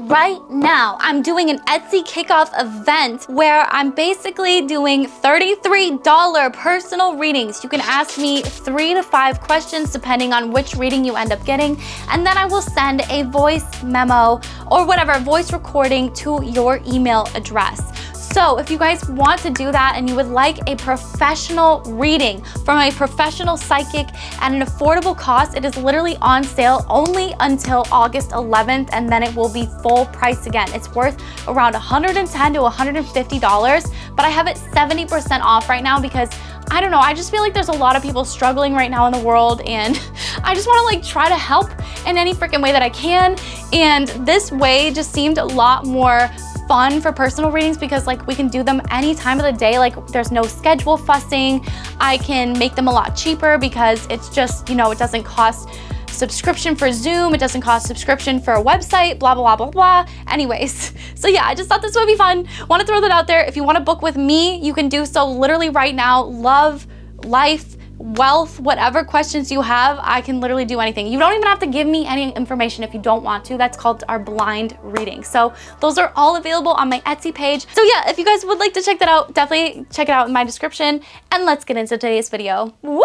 right now. I'm doing an Etsy kickoff event where I'm basically doing $33 personal readings. You can ask me 3 to 5 questions depending on which reading you end up getting, and then I will send a voice memo or whatever, voice recording to your email address. So if you guys want to do that and you would like a professional reading from a professional psychic at an affordable cost, it is literally on sale only until August 11th, and then it will be full price again. It's worth around $110 to $150, but I have it 70% off right now because I don't know, I just feel like there's a lot of people struggling right now in the world, and I just want to like try to help in any freaking way that I can. And this way just seemed a lot more fun for personal readings because like we can do them any time of the day. Like there's no schedule fussing. I can make them a lot cheaper because it's just, you know, it doesn't cost subscription for Zoom, it doesn't cost subscription for a website, blah, blah, blah, blah, blah. Anyways, so yeah, I just thought this would be fun. Want to throw that out there. If you want to book with me, you can do so literally right now. Love, life, wealth, whatever questions you have, I can literally do anything. You don't even have to give me any information if you don't want to. That's called our blind reading. So those are all available on my Etsy page. So yeah, if you guys would like to check that out, definitely check it out in my description. And let's get into today's video. Woo!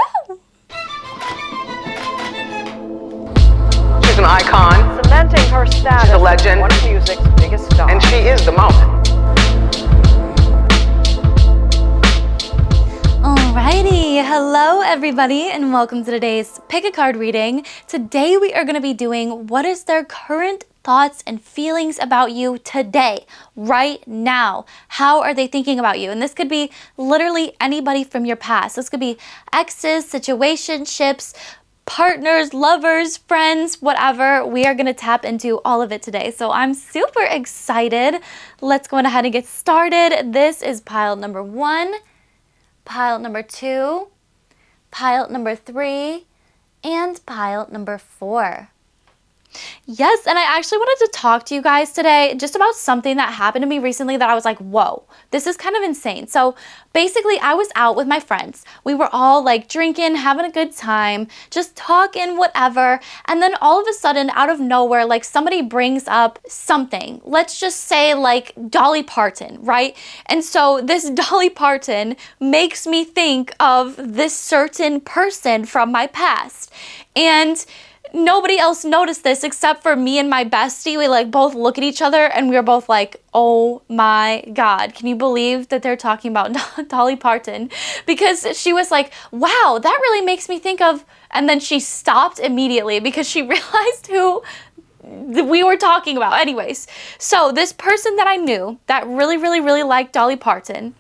She's an icon. Cementing her status. She's a legend. One of music's biggest stars. And she is the moment. Alrighty, hello everybody and welcome to today's pick a card reading. Today we are going to be doing what is their current thoughts and feelings about you today, right now. How are they thinking about you? And this could be literally anybody from your past. This could be exes, situationships, partners, lovers, friends, whatever. We are going to tap into all of it today. So I'm super excited. Let's go ahead and get started. This is pile number 1. Pile number 2, pile number 3, and pile number 4. Yes, and I actually wanted to talk to you guys today just about something that happened to me recently that I was like, whoa, this is kind of insane. So basically I was out with my friends. We were all like drinking, having a good time, just talking, whatever. And then all of a sudden, out of nowhere, like somebody brings up something. Let's just say like Dolly Parton, right? And so this Dolly Parton makes me think of this certain person from my past. And nobody else noticed this except for me and my bestie. We like both look at each other and we were both like, oh my God, can you believe that they're talking about Dolly Parton? Because she was like, wow, that really makes me think of, and then she stopped immediately because she realized who we were talking about. Anyways, so this person that I knew that really liked Dolly Parton,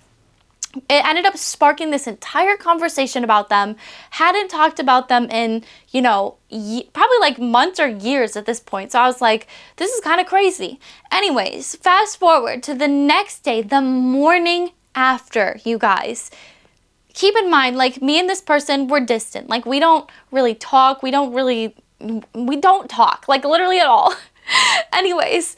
it ended up sparking this entire conversation about them. Hadn't talked about them in, you know, probably like months or years at this point. So I was like, this is kind of crazy. Anyways, fast forward to the next day, the morning after, you guys. Keep in mind, like me and this person were distant. Like we don't really talk. We don't talk, like literally at all. Anyways,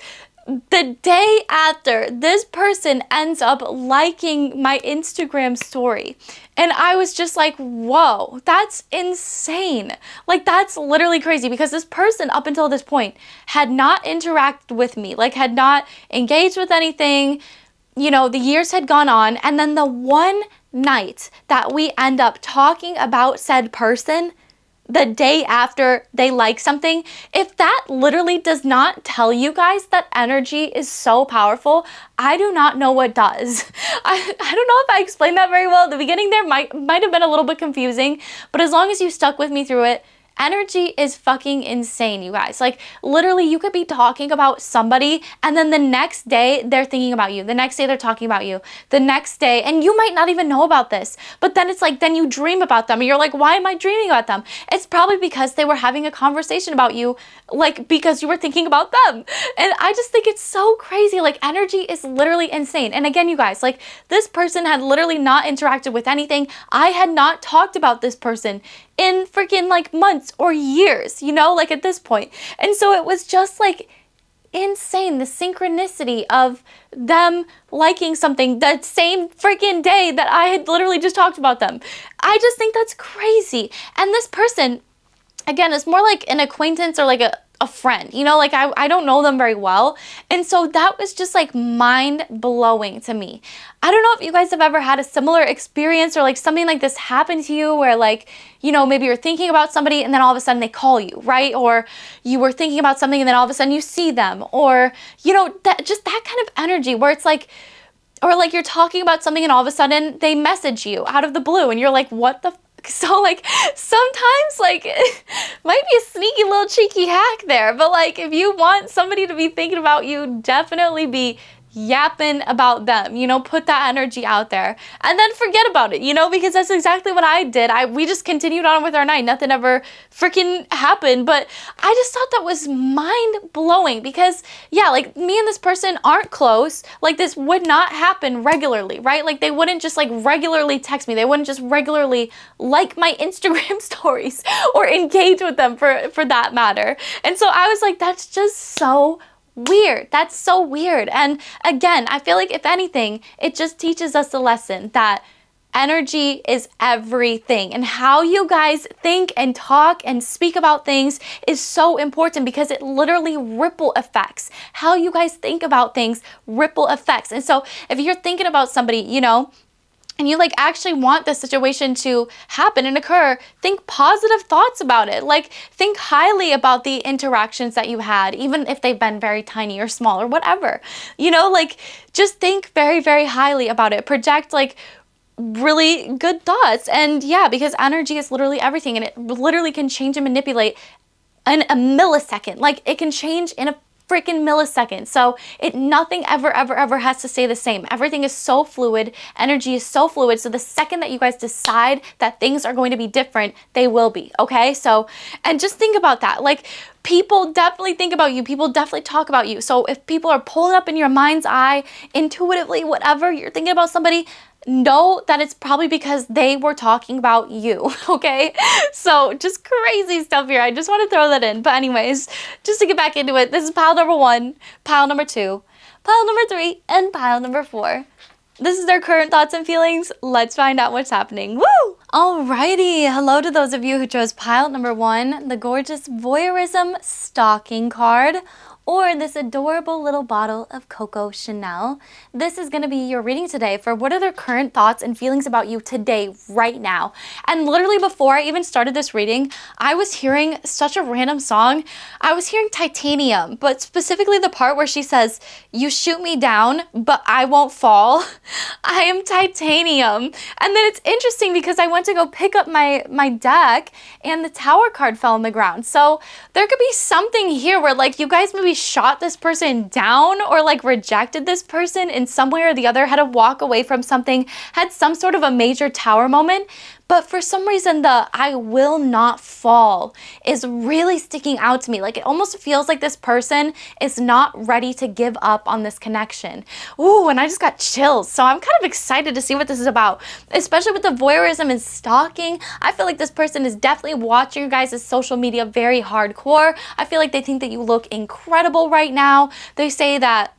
the day after, this person ends up liking my Instagram story. And I was just like, whoa, that's insane. Like, that's literally crazy because this person up until this point had not interacted with me, like had not engaged with anything. You know, the years had gone on. And then the one night that we end up talking about said person, the day after they like something, if that literally does not tell you guys that energy is so powerful, I do not know what does. I don't know if I explained that very well. At the beginning there might have been a little bit confusing, but as long as you stuck with me through it, energy is fucking insane, you guys. Like literally you could be talking about somebody and then the next day they're thinking about you. The next day they're talking about you. The next day, and you might not even know about this, but then it's like, then you dream about them and you're like, why am I dreaming about them? It's probably because they were having a conversation about you, like because you were thinking about them. And I just think it's so crazy. Like energy is literally insane. And again, you guys, like this person had literally not interacted with anything. I had not talked about this person in freaking like months or years, you know, like at this point. And so it was just like insane, the synchronicity of them liking something that same freaking day that I had literally just talked about them. I just think that's crazy. And this person, again, is more like an acquaintance or like a friend, you know, like I don't know them very well. And so that was just like mind blowing to me. I don't know if you guys have ever had a similar experience or like something like this happen to you where like, you know, maybe you're thinking about somebody and then all of a sudden they call you, right? Or you were thinking about something and then all of a sudden you see them, or, you know, that just that kind of energy where it's like, or like you're talking about something and all of a sudden they message you out of the blue and you're like, what the so like sometimes like might be a sneaky little cheeky hack there, but like if you want somebody to be thinking about you, definitely be yapping about them, you know, put that energy out there and then forget about it, you know, because that's exactly what I did. We just continued on with our night. Nothing ever freaking happened, but I just thought that was mind blowing because yeah, like me and this person aren't close. Like this would not happen regularly, right? Like they wouldn't just like regularly text me. They wouldn't just regularly like my Instagram stories or engage with them for that matter. And so I was like, that's just so weird. That's so weird. And again, I feel like if anything, it just teaches us a lesson that energy is everything, and how you guys think and talk and speak about things is so important because it literally ripple effects. How you guys think about things ripple effects. And so if you're thinking about somebody, you know, and you like actually want this situation to happen and occur, think positive thoughts about it. Like think highly about the interactions that you had, even if they've been very tiny or small or whatever. You know, like just think very, very highly about it. Project like really good thoughts. And yeah, because energy is literally everything, and it literally can change and manipulate in a millisecond. Like it can change in a freaking millisecond. So nothing ever has to stay the same. Everything is so fluid. Energy is so fluid. So the second that you guys decide that things are going to be different, they will be. Okay. So, and just think about that. Like people definitely think about you. People definitely talk about you. So if people are pulling up in your mind's eye, intuitively, whatever you're thinking about somebody, know that it's probably because they were talking about you, okay? So just crazy stuff here. I just want to throw that in. But anyways, just to get back into it, this is pile number 1, pile number 2, pile number 3, and pile number 4. This is their current thoughts and feelings. Let's find out what's happening. Woo! Alrighty, hello to those of you who chose pile number 1, the gorgeous voyeurism stocking card, or this adorable little bottle of Coco Chanel. This is going to be your reading today for what are their current thoughts and feelings about you today, right now. And literally before I even started this reading, I was hearing such a random song. I was hearing Titanium, but specifically the part where she says, "You shoot me down, but I won't fall. I am titanium." And then it's interesting because I went to go pick up my deck and the Tower card fell on the ground. So there could be something here where like you guys maybe shot this person down or like rejected this person in some way or the other, had to walk away from something, had some sort of a major tower moment. But for some reason, the "I will not fall" is really sticking out to me. Like it almost feels like this person is not ready to give up on this connection. Ooh, and I just got chills. So I'm kind of excited to see what this is about, especially with the voyeurism and stalking. I feel like this person is definitely watching your guys' social media very hardcore. I feel like they think that you look incredible right now. They say that,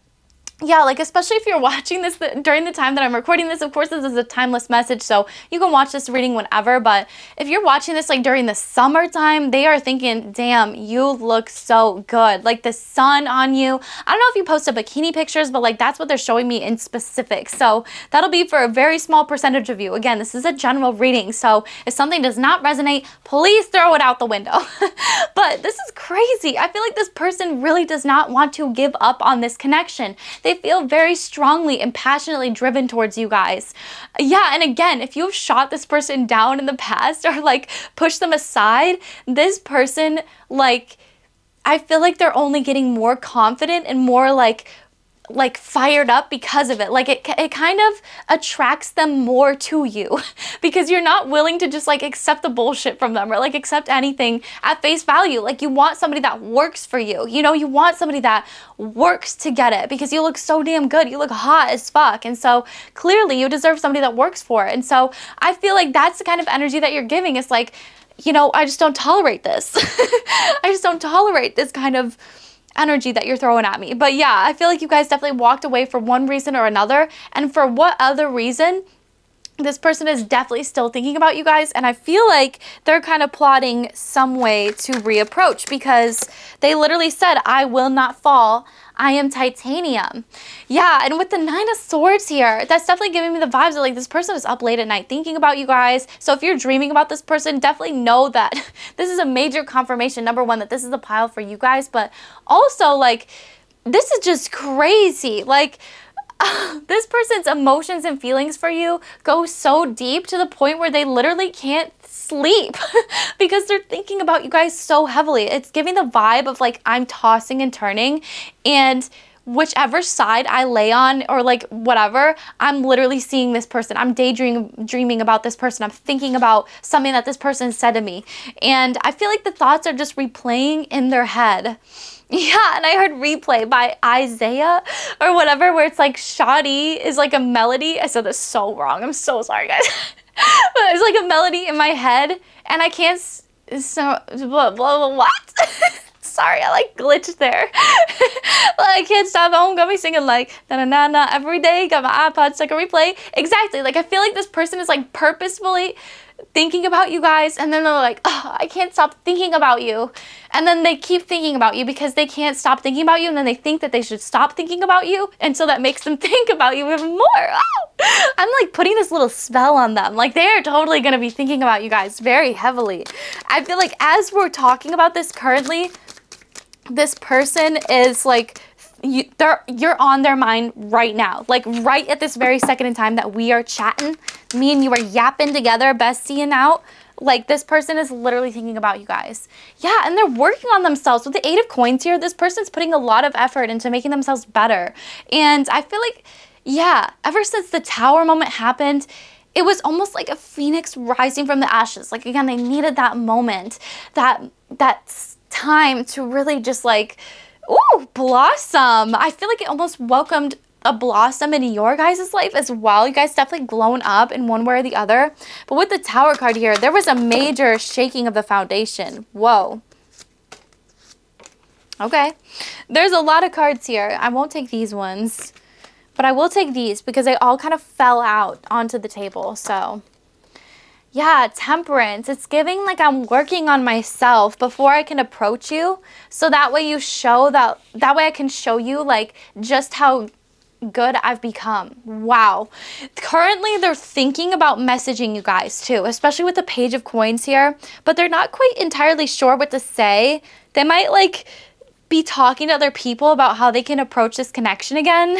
yeah, like especially if you're watching this during the time that I'm recording this. Of course, this is a timeless message, so you can watch this reading whenever, but if you're watching this like during the summertime, they are thinking, damn, you look so good. Like the sun on you. I don't know if you posted bikini pictures, but like that's what they're showing me in specific. So that'll be for a very small percentage of you. Again, this is a general reading, so if something does not resonate, please throw it out the window. But this is crazy. I feel like this person really does not want to give up on this connection. They feel very strongly and passionately driven towards you guys. Yeah, and again, if you've shot this person down in the past or like pushed them aside, this person, like, I feel like they're only getting more confident and more like fired up because of it. Like it kind of attracts them more to you because you're not willing to just like accept the bullshit from them or like accept anything at face value. Like you want somebody that works for you. You know, you want somebody that works to get it because you look so damn good. You look hot as fuck. And so clearly you deserve somebody that works for it. And so I feel like that's the kind of energy that you're giving. It's like, you know, I just don't tolerate this. I just don't tolerate this kind of energy that you're throwing at me. But yeah, I feel like you guys definitely walked away for one reason or another, and for what other reason, this person is definitely still thinking about you guys, and I feel like they're kind of plotting some way to reapproach, because they literally said, I will not fall. I am titanium. Yeah, and with the 9 of Swords here, that's definitely giving me the vibes of like this person is up late at night thinking about you guys. So if you're dreaming about this person, definitely know that this is a major confirmation, number one, that this is a pile for you guys, but also like this is just crazy. Like, this person's emotions and feelings for you go so deep to the point where they literally can't sleep because they're thinking about you guys so heavily. It's giving the vibe of like I'm tossing and turning, and whichever side I lay on or like whatever, I'm literally seeing this person. I'm dreaming about this person. I'm thinking about something that this person said to me, and I feel like the thoughts are just replaying in their head. Yeah, and I heard replay by Isaiah or whatever, where it's like shoddy is like a melody. I said this so wrong. I'm so sorry, guys. But it's like a melody in my head, and I can't. So what? Sorry, I like glitched there. But I can't stop. I'm gonna be singing like na na na na every day. Got my iPod stuck on replay. Exactly. Like I feel like this person is like purposefully thinking about you guys, and then they're like, oh, I can't stop thinking about you, and then they keep thinking about you because they can't stop thinking about you, and then they think that they should stop thinking about you, and so that makes them think about you even more. Oh! I'm like putting this little spell on them. Like they are totally gonna be thinking about you guys very heavily. I feel like as we're talking about this currently, this person is like you're on their mind right now, like right at this very second in time that we are chatting, me and you are yapping together, bestieing out. Like this person is literally thinking about you guys. Yeah, and they're working on themselves. With the 8 of Coins here, this person's putting a lot of effort into making themselves better. And I feel like, yeah, ever since the Tower moment happened, it was almost like a phoenix rising from the ashes. Like again, they needed that moment, that time to really just like, ooh, blossom. I feel like it almost welcomed a blossom into your guys' life as well. You guys definitely grown up in one way or the other. But with the Tower card here, there was a major shaking of the foundation. Whoa. Okay. There's a lot of cards here. I won't take these ones, but I will take these because they all kind of fell out onto the table. So yeah, Temperance. It's giving like I'm working on myself before I can approach you. So that way you show that way I can show you like just how good I've become. Wow. Currently they're thinking about messaging you guys too, especially with the Page of Coins here, but they're not quite entirely sure what to say. They might like be talking to other people about how they can approach this connection again.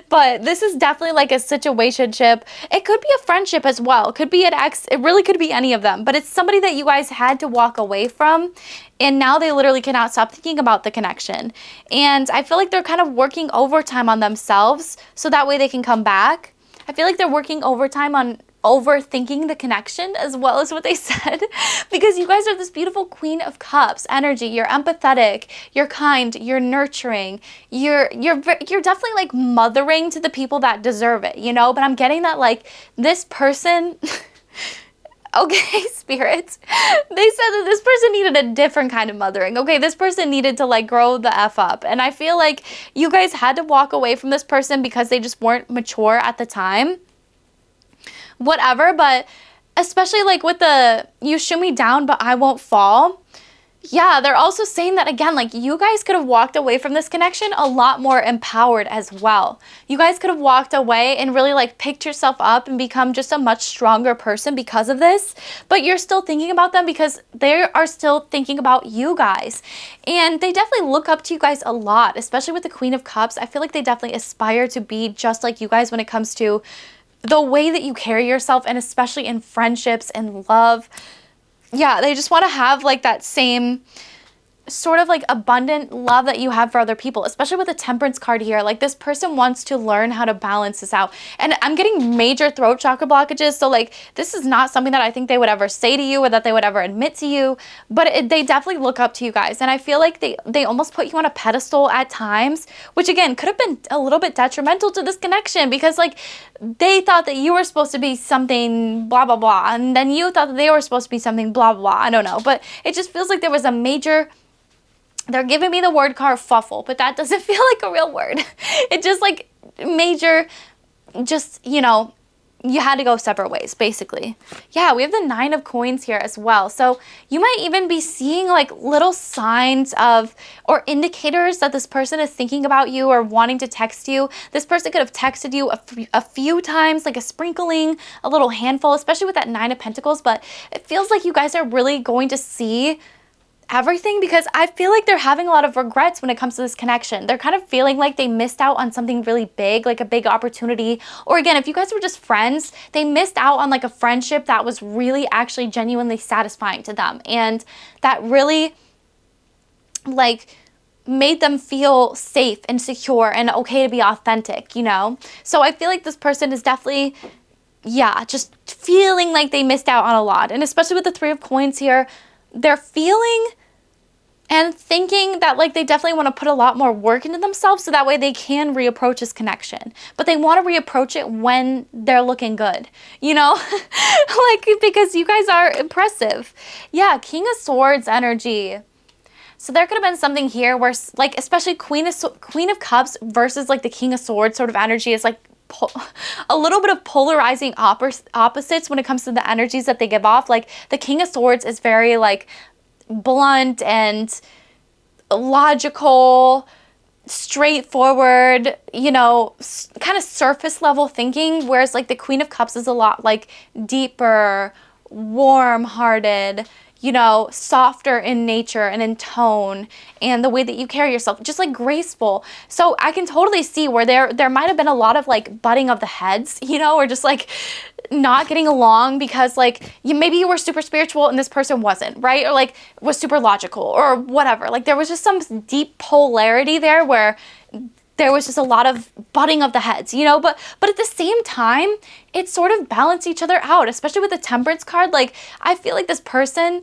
But this is definitely like a situationship. It could be a friendship as well. It could be an ex. It really could be any of them. But it's somebody that you guys had to walk away from, and now they literally cannot stop thinking about the connection. And I feel like they're kind of working overtime on themselves so that way they can come back. I feel like they're working overtime on overthinking the connection as well as what they said, because you guys are this beautiful Queen of Cups energy. You're empathetic, you're kind, you're nurturing, you're definitely like mothering to the people that deserve it, you know. But I'm getting that like this person okay, spirits, they said that this person needed a different kind of mothering. Okay, this person needed to like grow the F up, and I feel like you guys had to walk away from this person because they just weren't mature at the time. Whatever, but especially like with the you shoot me down but I won't fall. Yeah, they're also saying that again, like you guys could have walked away from this connection a lot more empowered as well. You guys could have walked away and really like picked yourself up and become just a much stronger person because of this, but you're still thinking about them because they are still thinking about you guys. And they definitely look up to you guys a lot, especially with the Queen of Cups. I feel like they definitely aspire to be just like you guys when it comes to the way that you carry yourself, and especially in friendships and love. Yeah, they just want to have like that same sort of like abundant love that you have for other people, especially with the Temperance card here. Like this person wants to learn how to balance this out. And I'm getting major throat chakra blockages, so like this is not something that I think they would ever say to you or that they would ever admit to you, but they definitely look up to you guys. And I feel like they almost put you on a pedestal at times, which again could have been a little bit detrimental to this connection, because like they thought that you were supposed to be something blah blah blah, and then you thought that they were supposed to be something blah blah. I don't know, but it just feels like there was a major, they're giving me the word kerfuffle, but that doesn't feel like a real word. It just like major, just, you know, you had to go separate ways, basically. Yeah, we have the 9 of Coins here as well. So you might even be seeing like little signs of, or indicators that this person is thinking about you or wanting to text you. This person could have texted you a few times, like a sprinkling, a little handful, especially with that 9 of Pentacles. But it feels like you guys are really going to see everything, because I feel like they're having a lot of regrets when it comes to this connection. They're kind of feeling like they missed out on something really big, like a big opportunity. Or again, if you guys were just friends, they missed out on like a friendship that was really actually genuinely satisfying to them, and that really like made them feel safe and secure and okay to be authentic, you know? So I feel like this person is definitely, yeah, just feeling like they missed out on a lot. And especially with the 3 of Coins here, they're feeling and thinking that like they definitely want to put a lot more work into themselves so that way they can reapproach this connection. But they want to reapproach it when they're looking good, you know? Like, because you guys are impressive. Yeah, King of Swords energy. So there could have been something here where like, especially Queen of Cups versus like the King of Swords sort of energy is like a little bit of polarizing opposites when it comes to the energies that they give off. Like the King of Swords is very like blunt and logical, straightforward, you know, kind of surface level thinking, whereas like the Queen of Cups is a lot like deeper, warm-hearted, you know, softer in nature and in tone, and the way that you carry yourself, just like graceful. So I can totally see where there might have been a lot of like butting of the heads, you know, or just like not getting along because like maybe you were super spiritual and this person wasn't, right? Or like was super logical or whatever. Like there was just some deep polarity there where there was just a lot of butting of the heads, you know, but at the same time, it sort of balanced each other out, especially with the Temperance card. Like, I feel like this person,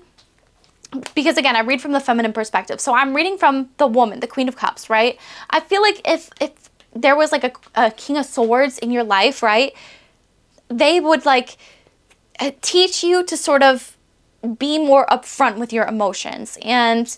because again, I read from the feminine perspective, so I'm reading from the woman, the Queen of Cups, right? I feel like if there was like a King of Swords in your life, right, they would like teach you to sort of be more upfront with your emotions and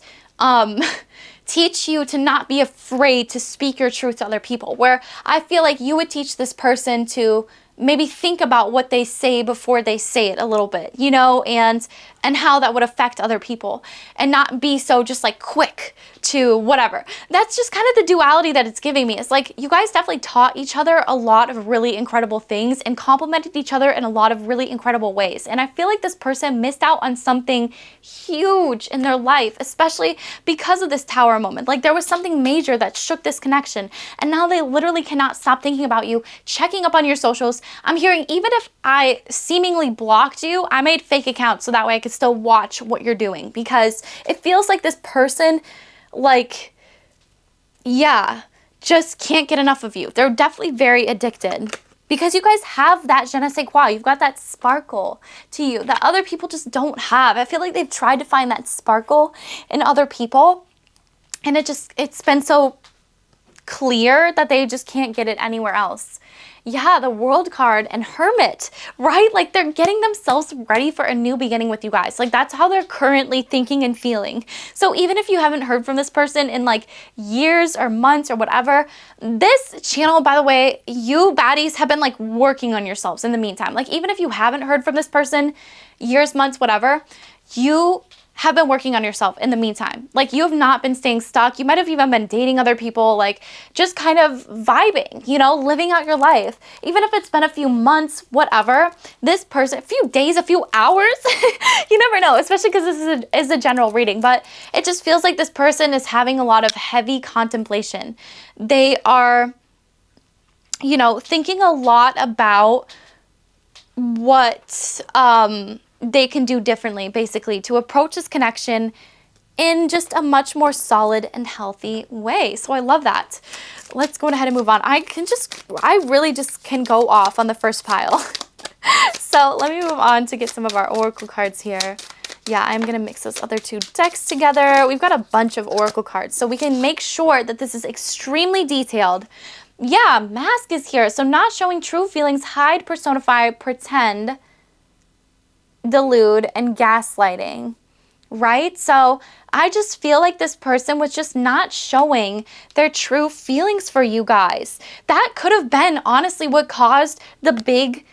teach you to not be afraid to speak your truth to other people, where I feel like you would teach this person to maybe think about what they say before they say it a little bit, you know, and how that would affect other people, and not be so just like quick to whatever. That's just kind of the duality that it's giving me. It's like you guys definitely taught each other a lot of really incredible things and complimented each other in a lot of really incredible ways. And I feel like this person missed out on something huge in their life, especially because of this Tower moment. Like there was something major that shook this connection, and now they literally cannot stop thinking about you, checking up on your socials. I'm hearing even if I seemingly blocked you, I made fake accounts so that way I could still watch what you're doing, because it feels like this person, like, yeah, just can't get enough of you. They're definitely very addicted, because you guys have that je ne sais quoi. You've got that sparkle to you that other people just don't have. I feel like they've tried to find that sparkle in other people, and it's been so clear that they just can't get it anywhere else. Yeah, the World card and Hermit, right? Like they're getting themselves ready for a new beginning with you guys. Like that's how they're currently thinking and feeling. So even if you haven't heard from this person in like years or months or whatever, this channel, by the way, you baddies have been like working on yourselves in the meantime. Like even if you haven't heard from this person years, months, whatever, you have been working on yourself in the meantime. Like you have not been staying stuck. You might have even been dating other people, like just kind of vibing, you know, living out your life. Even if it's been a few months, whatever, this person, a few days, a few hours, you never know, especially because this is a general reading, but it just feels like this person is having a lot of heavy contemplation. They are, you know, thinking a lot about what, they can do differently, basically, to approach this connection in just a much more solid and healthy way. So I love that. Let's go ahead and move on. I really just can go off on the first pile. So let me move on to get some of our oracle cards here. Yeah, I'm going to mix those other two decks together. We've got a bunch of oracle cards, so we can make sure that this is extremely detailed. Yeah, Mask is here. So not showing true feelings, hide, personify, pretend, delude, and gaslighting, right? So I just feel like this person was just not showing their true feelings for you guys. That could have been honestly what caused the big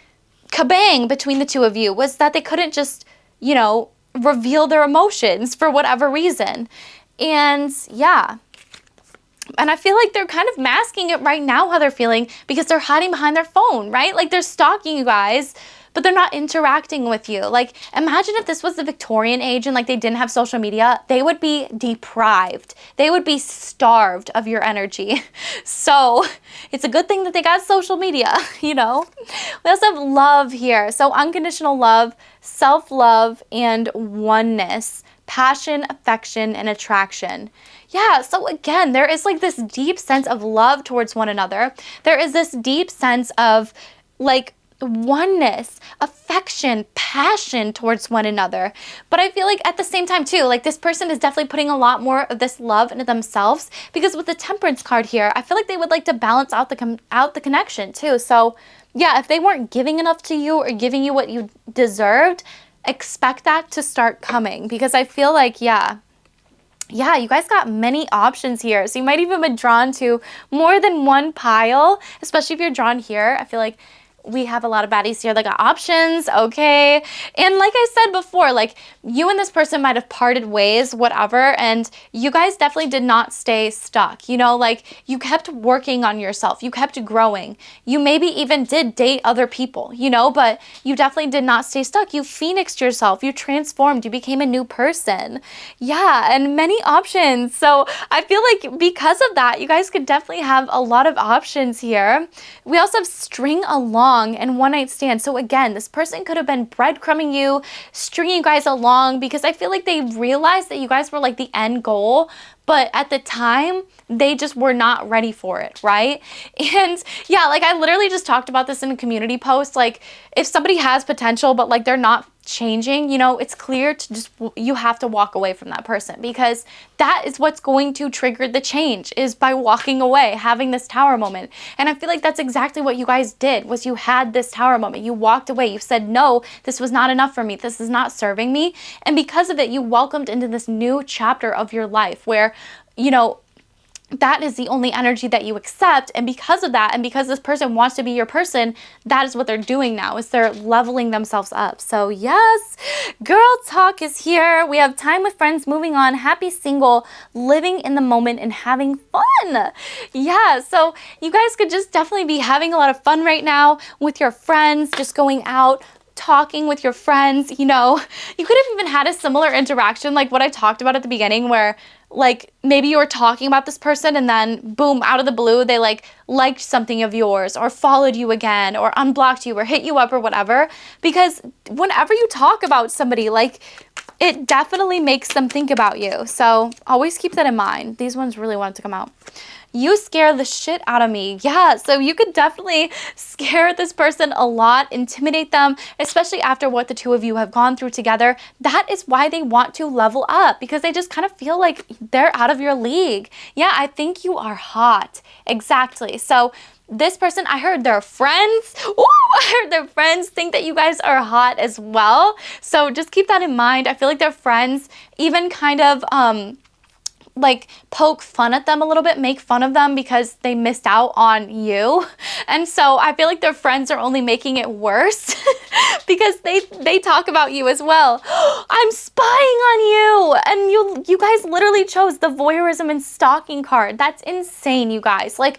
kabang between the two of you was that they couldn't just, you know, reveal their emotions for whatever reason. And yeah. And I feel like they're kind of masking it right now, how they're feeling, because they're hiding behind their phone, right? Like they're stalking you guys, but they're not interacting with you. Like, imagine if this was the Victorian age and like they didn't have social media, they would be deprived. They would be starved of your energy. So it's a good thing that they got social media, you know? We also have love here. So unconditional love, self-love, and oneness, passion, affection, and attraction. Yeah, so again, there is like this deep sense of love towards one another. There is this deep sense of like oneness, affection, passion towards one another. But I feel like at the same time too, like this person is definitely putting a lot more of this love into themselves, because with the Temperance card here, I feel like they would like to balance out the connection too. So yeah, if they weren't giving enough to you or giving you what you deserved, expect that to start coming, because I feel like, yeah, you guys got many options here. So you might even be drawn to more than one pile, especially if you're drawn here. I feel like we have a lot of baddies here that got options, okay? And like I said before, like you and this person might have parted ways, whatever, and you guys definitely did not stay stuck, you know? Like you kept working on yourself, you kept growing. You maybe even did date other people, you know, but you definitely did not stay stuck. You phoenixed yourself, you transformed, you became a new person. Yeah, and many options. So I feel like because of that, you guys could definitely have a lot of options here. We also have string along and one night stand. So again, this person could have been breadcrumbing you, stringing you guys along, because I feel like they realized that you guys were like the end goal, but at the time they just were not ready for it, right? And yeah, like I literally just talked about this in a community post. Like if somebody has potential but like they're not changing, you know, it's clear to just, you have to walk away from that person, because that is what's going to trigger the change, is by walking away, having this tower moment. And I feel like that's exactly what you guys did, was you had this tower moment. You walked away, you said, no, this was not enough for me, this is not serving me. And because of it, you welcomed into this new chapter of your life where, you know, that is the only energy that you accept. And because of that, and because this person wants to be your person, that is what they're doing now, is they're leveling themselves up. So yes, girl talk is here. We have time with friends, moving on, happy single, living in the moment, and having fun. Yeah, so you guys could just definitely be having a lot of fun right now with your friends, just going out, talking with your friends. You know, you could have even had a similar interaction like what I talked about at the beginning, where like maybe you were talking about this person and then boom, out of the blue, they like liked something of yours or followed you again or unblocked you or hit you up or whatever. Because whenever you talk about somebody, like it definitely makes them think about you. So always keep that in mind. These ones really wanted to come out. You scare the shit out of me. Yeah, so you could definitely scare this person a lot, intimidate them, especially after what the two of you have gone through together. That is why they want to level up, because they just kind of feel like they're out of your league. Yeah, I think you are hot. Exactly. So this person, I heard their friends, I heard their friends think that you guys are hot as well. So just keep that in mind. I feel like their friends even kind of, like poke fun at them a little bit, make fun of them because they missed out on you. And so I feel like their friends are only making it worse because they talk about you as well. I'm spying on you. And you guys literally chose the voyeurism and stalking card. That's insane, you guys. Like,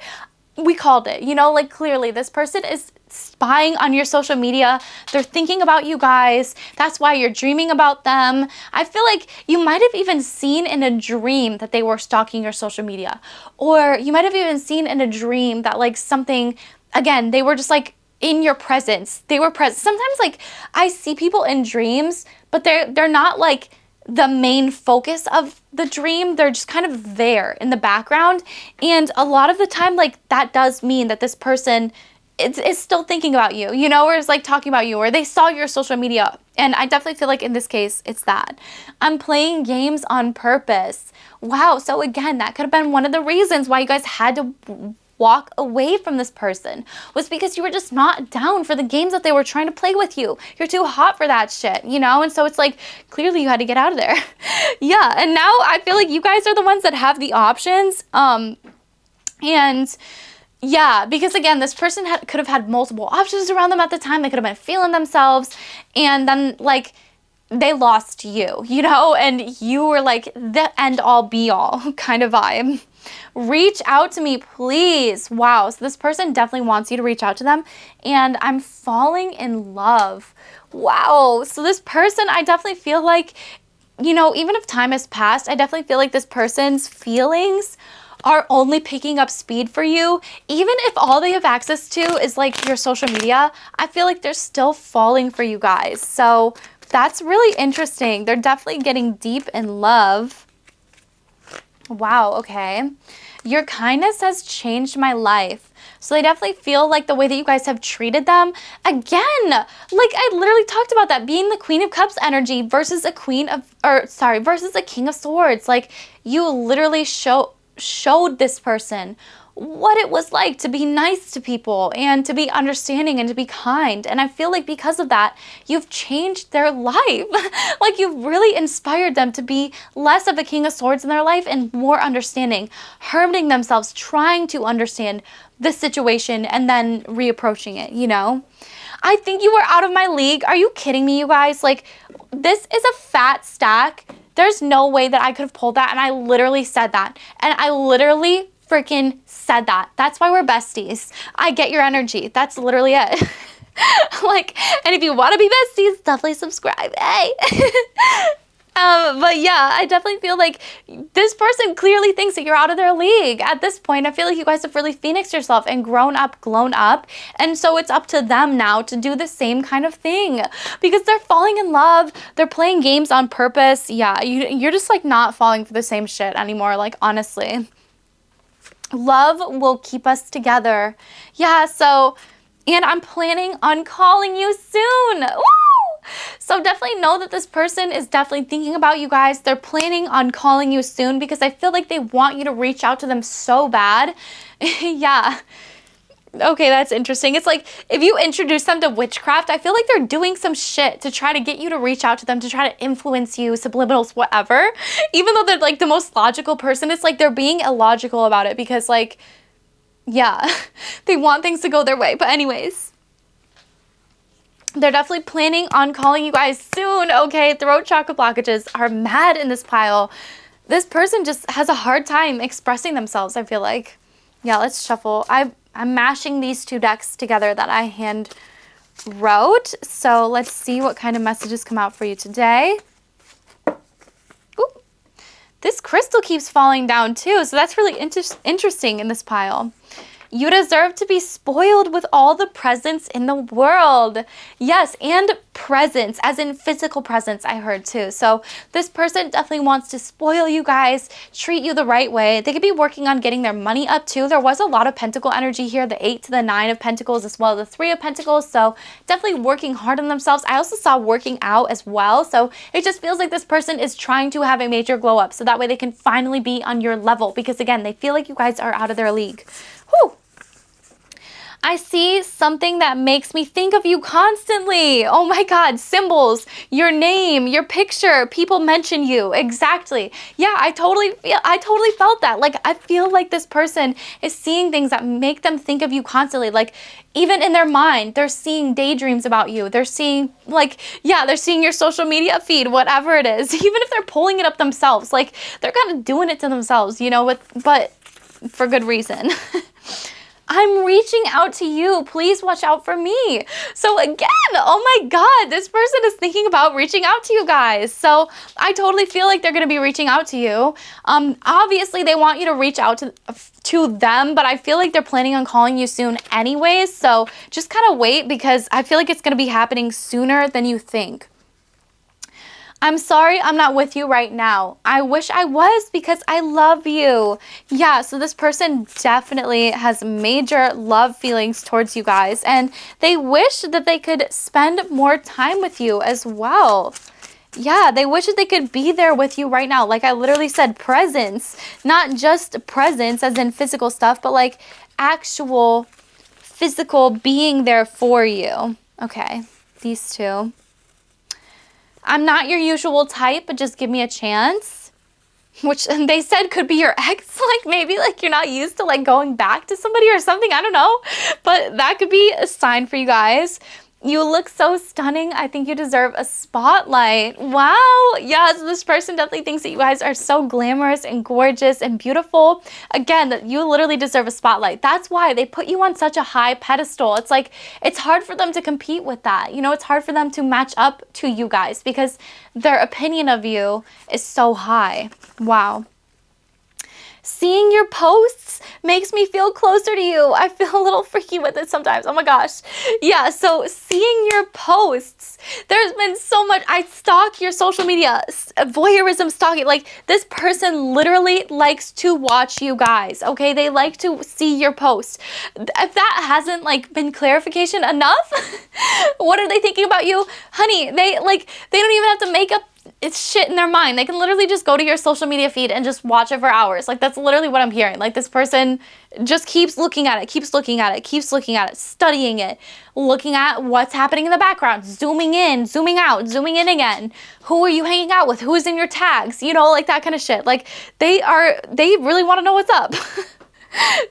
we called it, you know, like clearly this person is spying on your social media. They're thinking about you guys. That's why you're dreaming about them. I feel like you might have even seen in a dream that they were stalking your social media. Or you might have even seen in a dream that like something, again, they were just like in your presence. They were present. Sometimes like I see people in dreams, but they're not like the main focus of the dream. They're just kind of there in the background. And a lot of the time, like that does mean that this person is still thinking about you, you know, or is like talking about you, or they saw your social media. And I definitely feel like in this case, it's that. I'm playing games on purpose. Wow. So again, that could have been one of the reasons why you guys had to walk away from this person, was because you were just not down for the games that they were trying to play with you. You're too hot for that shit, you know? And so it's like, clearly you had to get out of there. Yeah, and now I feel like you guys are the ones that have the options. And Yeah, because again, this person could have had multiple options around them at the time. They could have been feeling themselves, and then like they lost you, you know, and you were like the end all be all kind of vibe. Reach out to me, please. Wow, so this person definitely wants you to reach out to them, and I'm falling in love. Wow, so this person, I definitely feel like, you know, even if time has passed, I definitely feel like this person's feelings are only picking up speed for you. Even if all they have access to is like your social media, I feel like they're still falling for you guys. So that's really interesting. They're definitely getting deep in love. Wow, okay. Your kindness has changed my life. So they definitely feel like the way that you guys have treated them. Again, like I literally talked about that, being the Queen of Cups energy versus a versus a King of Swords. Like you literally showed this person what it was like to be nice to people and to be understanding and to be kind. And I feel like because of that, you've changed their life. Like you've really inspired them to be less of a King of Swords in their life and more understanding, hermiting themselves, trying to understand the situation and then reapproaching it, you know? I think you were out of my league. Are you kidding me, you guys? Like, this is a fat stack. There's no way that I could have pulled that, and I literally said that. And I literally freaking said that. That's why we're besties. I get your energy. That's literally it. Like, and if you want to be besties, definitely subscribe. Hey. But yeah, I definitely feel like this person clearly thinks that you're out of their league. At this point, I feel like you guys have really phoenixed yourself and grown up. And so it's up to them now to do the same kind of thing because they're falling in love. They're playing games on purpose. Yeah, you're just like not falling for the same shit anymore. Like, honestly, love will keep us together. Yeah, so, and I'm planning on calling you soon. Woo! So definitely know that this person is definitely thinking about you guys. They're planning on calling you soon because I feel like they want you to reach out to them so bad. Yeah. Okay, that's interesting. It's like if you introduce them to witchcraft, I feel like they're doing some shit to try to get you to reach out to them, to try to influence you, subliminals, whatever. Even though they're like the most logical person, it's like they're being illogical about it because like, yeah, they want things to go their way. But anyways, they're definitely planning on calling you guys soon, okay? Throat chakra blockages are mad in this pile. This person just has a hard time expressing themselves, I feel like. Yeah, let's shuffle. I'm mashing these two decks together that I hand wrote. So let's see what kind of messages come out for you today. Ooh, this crystal keeps falling down too, so that's really interesting in this pile. You deserve to be spoiled with all the presents in the world. Yes, and presents, as in physical presents, I heard too. So this person definitely wants to spoil you guys, treat you the right way. They could be working on getting their money up too. There was a lot of pentacle energy here, the 8 to the 9 of pentacles as well as the 3 of pentacles. So definitely working hard on themselves. I also saw working out as well. So it just feels like this person is trying to have a major glow up so that way they can finally be on your level because again, they feel like you guys are out of their league. Whew. I see something that makes me think of you constantly. Oh my God, symbols, your name, your picture, people mention you. Exactly. Yeah, I totally felt that. Like, I feel like this person is seeing things that make them think of you constantly. Like, even in their mind, they're seeing daydreams about you. They're seeing, like, yeah, they're seeing your social media feed, whatever it is. Even if they're pulling it up themselves, like, they're kind of doing it to themselves, you know, but for good reason. I'm reaching out to you. Please watch out for me. So again, oh my God, this person is thinking about reaching out to you guys. So I totally feel like they're going to be reaching out to you. Obviously, they want you to reach out to them, but I feel like they're planning on calling you soon anyways. So just kind of wait because I feel like it's going to be happening sooner than you think. I'm sorry I'm not with you right now. I wish I was because I love you. Yeah, so this person definitely has major love feelings towards you guys and they wish that they could spend more time with you as well. Yeah, they wish that they could be there with you right now. Like I literally said, presence, not just presence as in physical stuff, but like actual physical being there for you. Okay, these two. I'm not your usual type, but just give me a chance. which they said could be your ex, like maybe like you're not used to like going back to somebody or something, I don't know, but that could be a sign for you guys. You look so stunning. I think you deserve a spotlight. Wow. Yes, this person definitely thinks that you guys are so glamorous and gorgeous and beautiful. Again, that you literally deserve a spotlight. That's why they put you on such a high pedestal. It's like, it's hard for them to compete with that. You know, it's hard for them to match up to you guys because their opinion of you is so high. Wow. Seeing your posts makes me feel closer to you. I feel a little freaky with it sometimes. Oh my gosh. Yeah, so seeing your posts, there's been so much. I stalk your social media, voyeurism stalking. Like, this person literally likes to watch you guys, okay? They like to see your posts. If that hasn't like been clarification enough, what are they thinking about you? Honey, they don't even have to make up it's shit in their mind. They can literally just go to your social media feed and just watch it for hours. Like, that's literally what I'm hearing. Like, this person just keeps looking at it, keeps looking at it, keeps looking at it, studying it, looking at what's happening in the background, zooming in, zooming out, zooming in again. Who are you hanging out with? Who's in your tags? You know, like that kind of shit. Like, they really want to know what's up.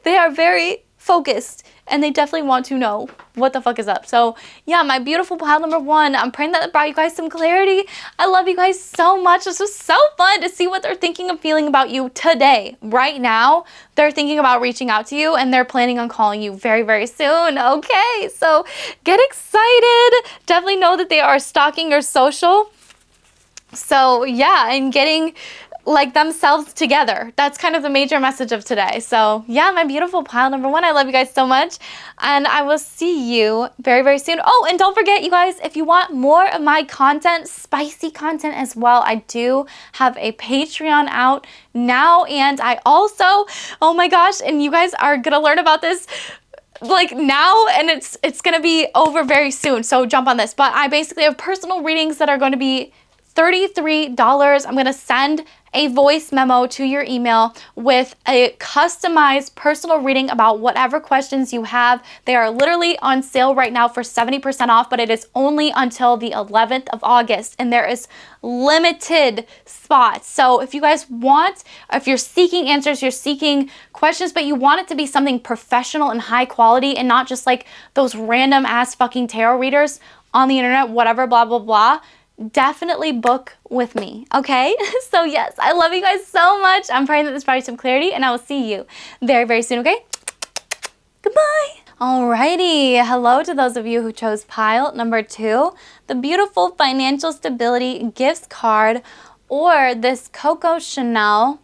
They are very focused, and they definitely want to know what the fuck is up. So yeah, my beautiful pile number 1, I'm praying that it brought you guys some clarity. I love you guys so much. This was so fun to see what they're thinking and feeling about you today. Right now, they're thinking about reaching out to you, and they're planning on calling you very, very soon. Okay, so get excited. Definitely know that they are stalking your social. So yeah, and getting like themselves together. That's kind of the major message of today. So yeah, my beautiful pile number 1, I love you guys so much, and I will see you very, very soon. Oh, and don't forget, you guys, if you want more of my content, spicy content as well, I do have a Patreon out now, and I also, oh my gosh, and you guys are gonna learn about this like now, and it's gonna be over very soon, so jump on this. But I basically have personal readings that are going to be $33. I'm going to send a voice memo to your email with a customized personal reading about whatever questions you have. They are literally on sale right now for 70% off, but it is only until the 11th of August, and there is limited spots. So if you guys want, if you're seeking answers, you're seeking questions, but you want it to be something professional and high quality and not just like those random ass fucking tarot readers on the internet, whatever, blah, blah, blah, definitely book with me, okay? So yes, I love you guys so much. I'm praying that this brought you some clarity, and I will see you very, very soon, okay? Goodbye. Alrighty, hello to those of you who chose pile number 2, the beautiful financial stability gifts card, or this Coco Chanel.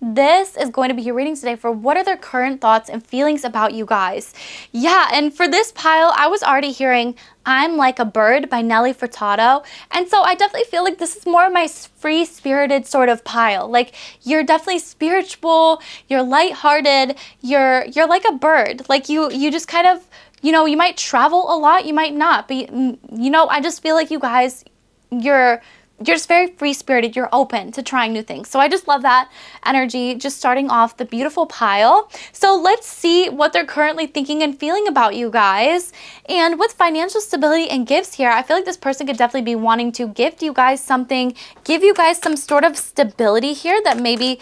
This is going to be your reading today for what are their current thoughts and feelings about you guys. Yeah, and for this pile, I was already hearing I'm Like a Bird by Nelly Furtado. And so I definitely feel like this is more of my free-spirited sort of pile. Like, you're definitely spiritual, you're lighthearted, you're like a bird. Like, you just kind of, you know, you might travel a lot, you might not. But, you know, I just feel like you guys, you're just very free-spirited. You're open to trying new things. So I just love that energy, just starting off the beautiful pile. So let's see what they're currently thinking and feeling about you guys. And with financial stability and gifts here, I feel like this person could definitely be wanting to gift you guys something, give you guys some sort of stability here that maybe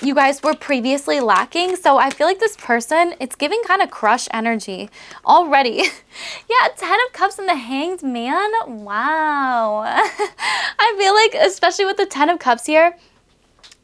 you guys were previously lacking. So I feel like this person, it's giving kind of crush energy already. Yeah, 10 of Cups and the Hanged Man. Wow. I feel like, especially with the 10 of Cups here,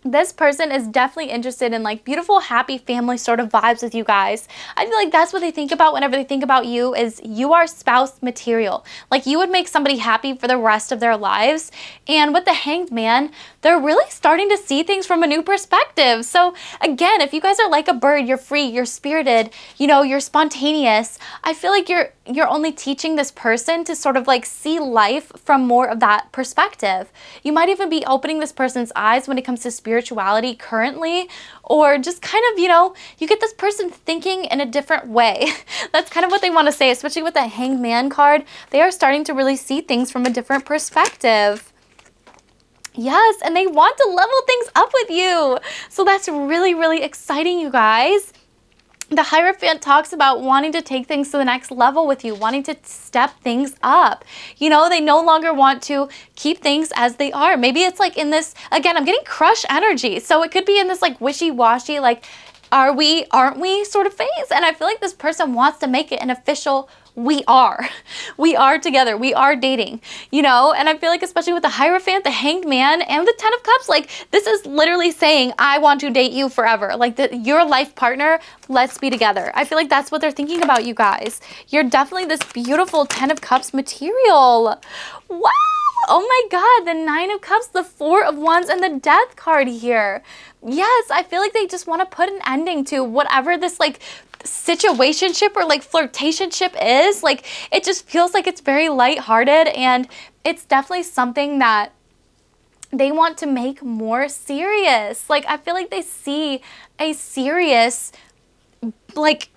this person is definitely interested in like beautiful, happy family sort of vibes with you guys. I feel like that's what they think about whenever they think about you, is you are spouse material. Like, you would make somebody happy for the rest of their lives. And with the Hanged Man, they're really starting to see things from a new perspective. So again, if you guys are like a bird, you're free, you're spirited, you know, you're spontaneous, I feel like you're only teaching this person to sort of like see life from more of that perspective. You might even be opening this person's eyes when it comes to spirituality currently, or just kind of, you know, you get this person thinking in a different way. That's kind of what they want to say, especially with that Hanged Man card. They are starting to really see things from a different perspective. Yes, and they want to level things up with you. So that's really, really exciting, you guys. The Hierophant talks about wanting to take things to the next level with you, wanting to step things up. You know, they no longer want to keep things as they are. Maybe it's like in this, again, I'm getting crush energy. So it could be in this like wishy-washy, like, are we, aren't we sort of phase. And I feel like this person wants to make it an official we are. We are together. We are dating, you know? And I feel like especially with the Hierophant, the Hanged Man, and the Ten of Cups, like this is literally saying, I want to date you forever. Like your life partner, let's be together. I feel like that's what they're thinking about, you guys. You're definitely this beautiful Ten of Cups material. Wow. Oh my God, the Nine of Cups, the Four of Wands, and the Death card here. Yes, I feel like they just want to put an ending to whatever this like situationship or like flirtationship is. Like it just feels like it's very lighthearted, and it's definitely something that they want to make more serious. Like I feel like they see a serious like